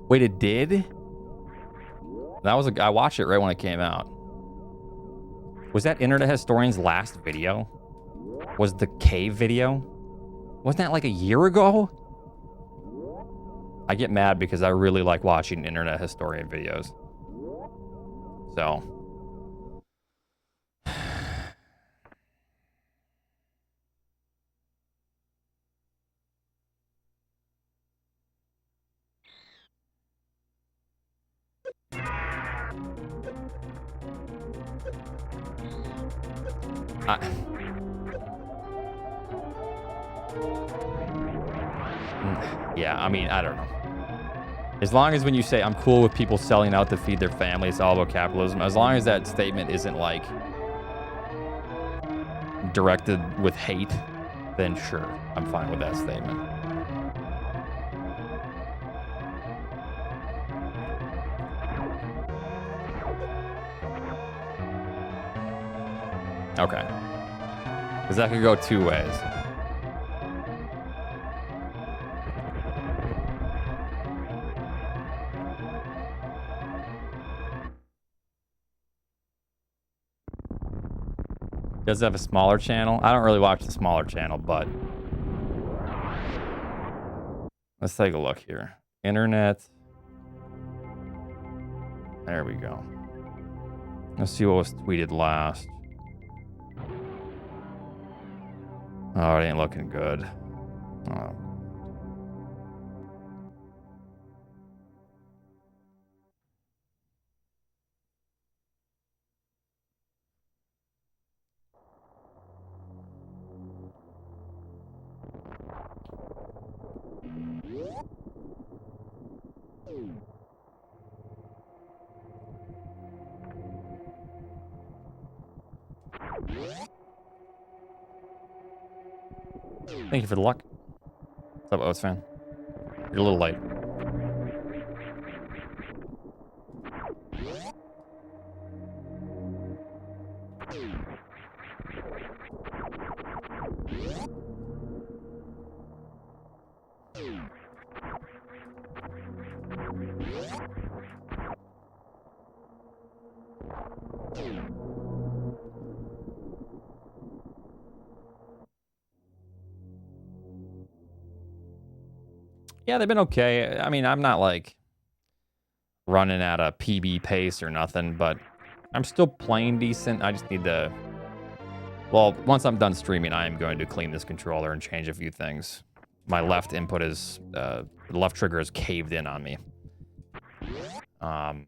Speaker 2: Wait, it did? That was I watched it right when it came out. Was that Internet Historian's last video? Was the cave video? Wasn't that like a year ago? I get mad because I really like watching Internet Historian videos. So. Yeah, I mean, I don't know. As long as when you say, I'm cool with people selling out to feed their family, it's all about capitalism. As long as that statement isn't like directed with hate, then sure, I'm fine with that statement. Okay. Because that could go two ways. Does it have a smaller channel? I don't really watch the smaller channel, but let's take a look here. Internet. There we go. Let's see what was tweeted last. Oh, it ain't looking good. Oh. Thank you for the luck. What's up, Oats fan? You're a little late. Yeah, they've been okay. I mean, I'm not like running at a PB pace or nothing, but I'm still playing decent. I just need to... Well, once I'm done streaming, I am going to clean this controller and change a few things. My left input is... the left trigger is caved in on me. And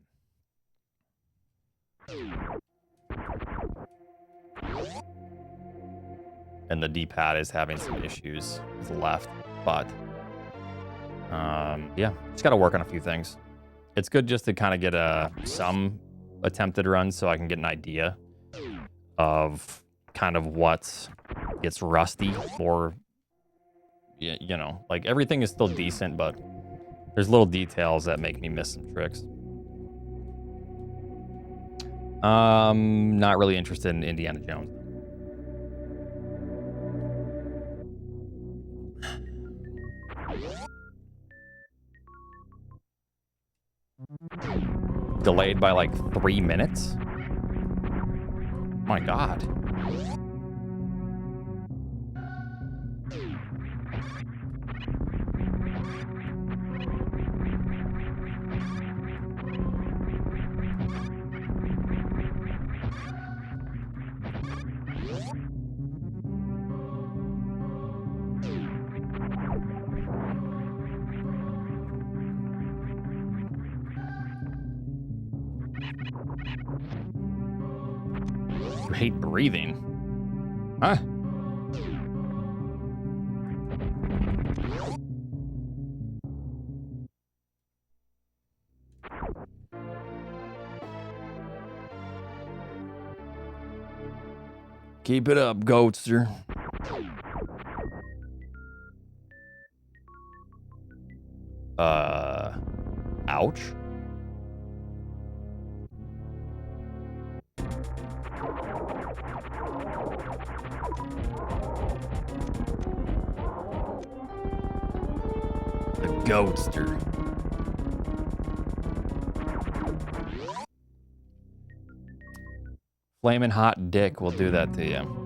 Speaker 2: the D-pad is having some issues with the left, but... Yeah, just got to work on a few things. It's good just to kind of get some attempted runs so I can get an idea of kind of what gets rusty or, you know, like everything is still decent, but there's little details that make me miss some tricks. Not really interested in Indiana Jones. Delayed by like 3 minutes? My God. You hate breathing? Huh? Keep it up, Goatster. Ouch. The Goatster. Flamin' hot dick will do that to you.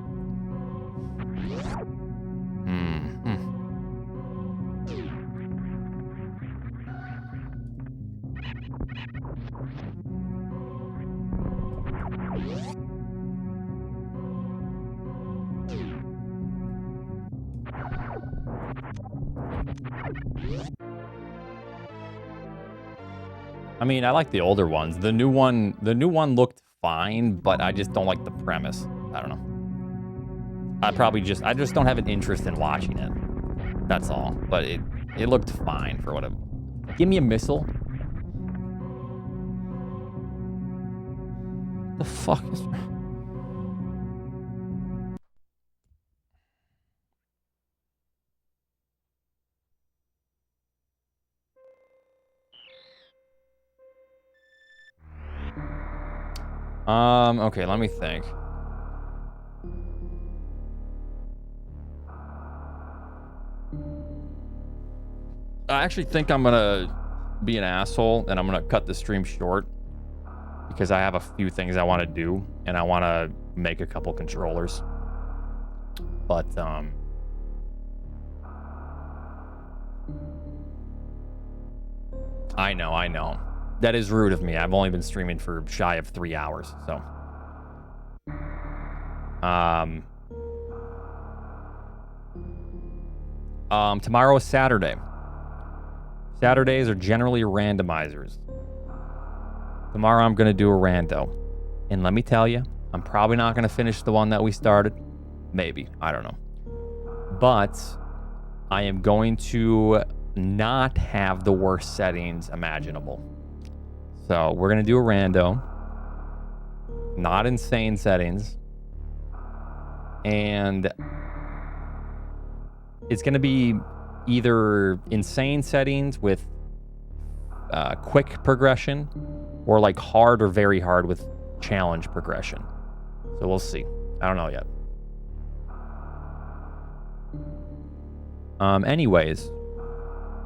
Speaker 2: I mean, I like the older ones. The new one looked fine, but I just don't like the premise. I don't know. I just don't have an interest in watching it. That's all. But it looked fine for what it. Give me a missile. The fuck is? Okay, let me think. I actually think I'm gonna be an asshole and I'm gonna cut the stream short because I have a few things I want to do and I want to make a couple controllers. But I know. That is rude of me. I've only been streaming for shy of 3 hours, so. Tomorrow is Saturday. Saturdays are generally randomizers. Tomorrow I'm going to do a rando. And let me tell you, I'm probably not going to finish the one that we started. Maybe. I don't know. But I am going to not have the worst settings imaginable. So we're going to do a rando. Not insane settings. And it's going to be either insane settings with quick progression or like hard or very hard with challenge progression. So we'll see. I don't know yet. Anyways,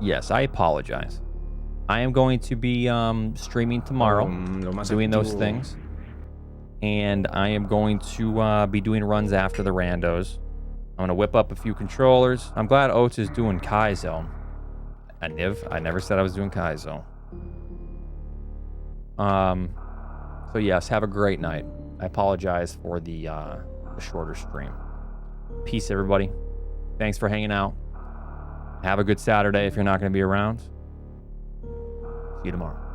Speaker 2: yes, I apologize. I am going to be streaming tomorrow, doing those things. And I am going to be doing runs after the randos. I'm going to whip up a few controllers. I'm glad Oats is doing Kaizo. I never said I was doing Kaizo. So yes, have a great night. I apologize for the shorter stream. Peace, everybody. Thanks for hanging out. Have a good Saturday if you're not going to be around. See you tomorrow.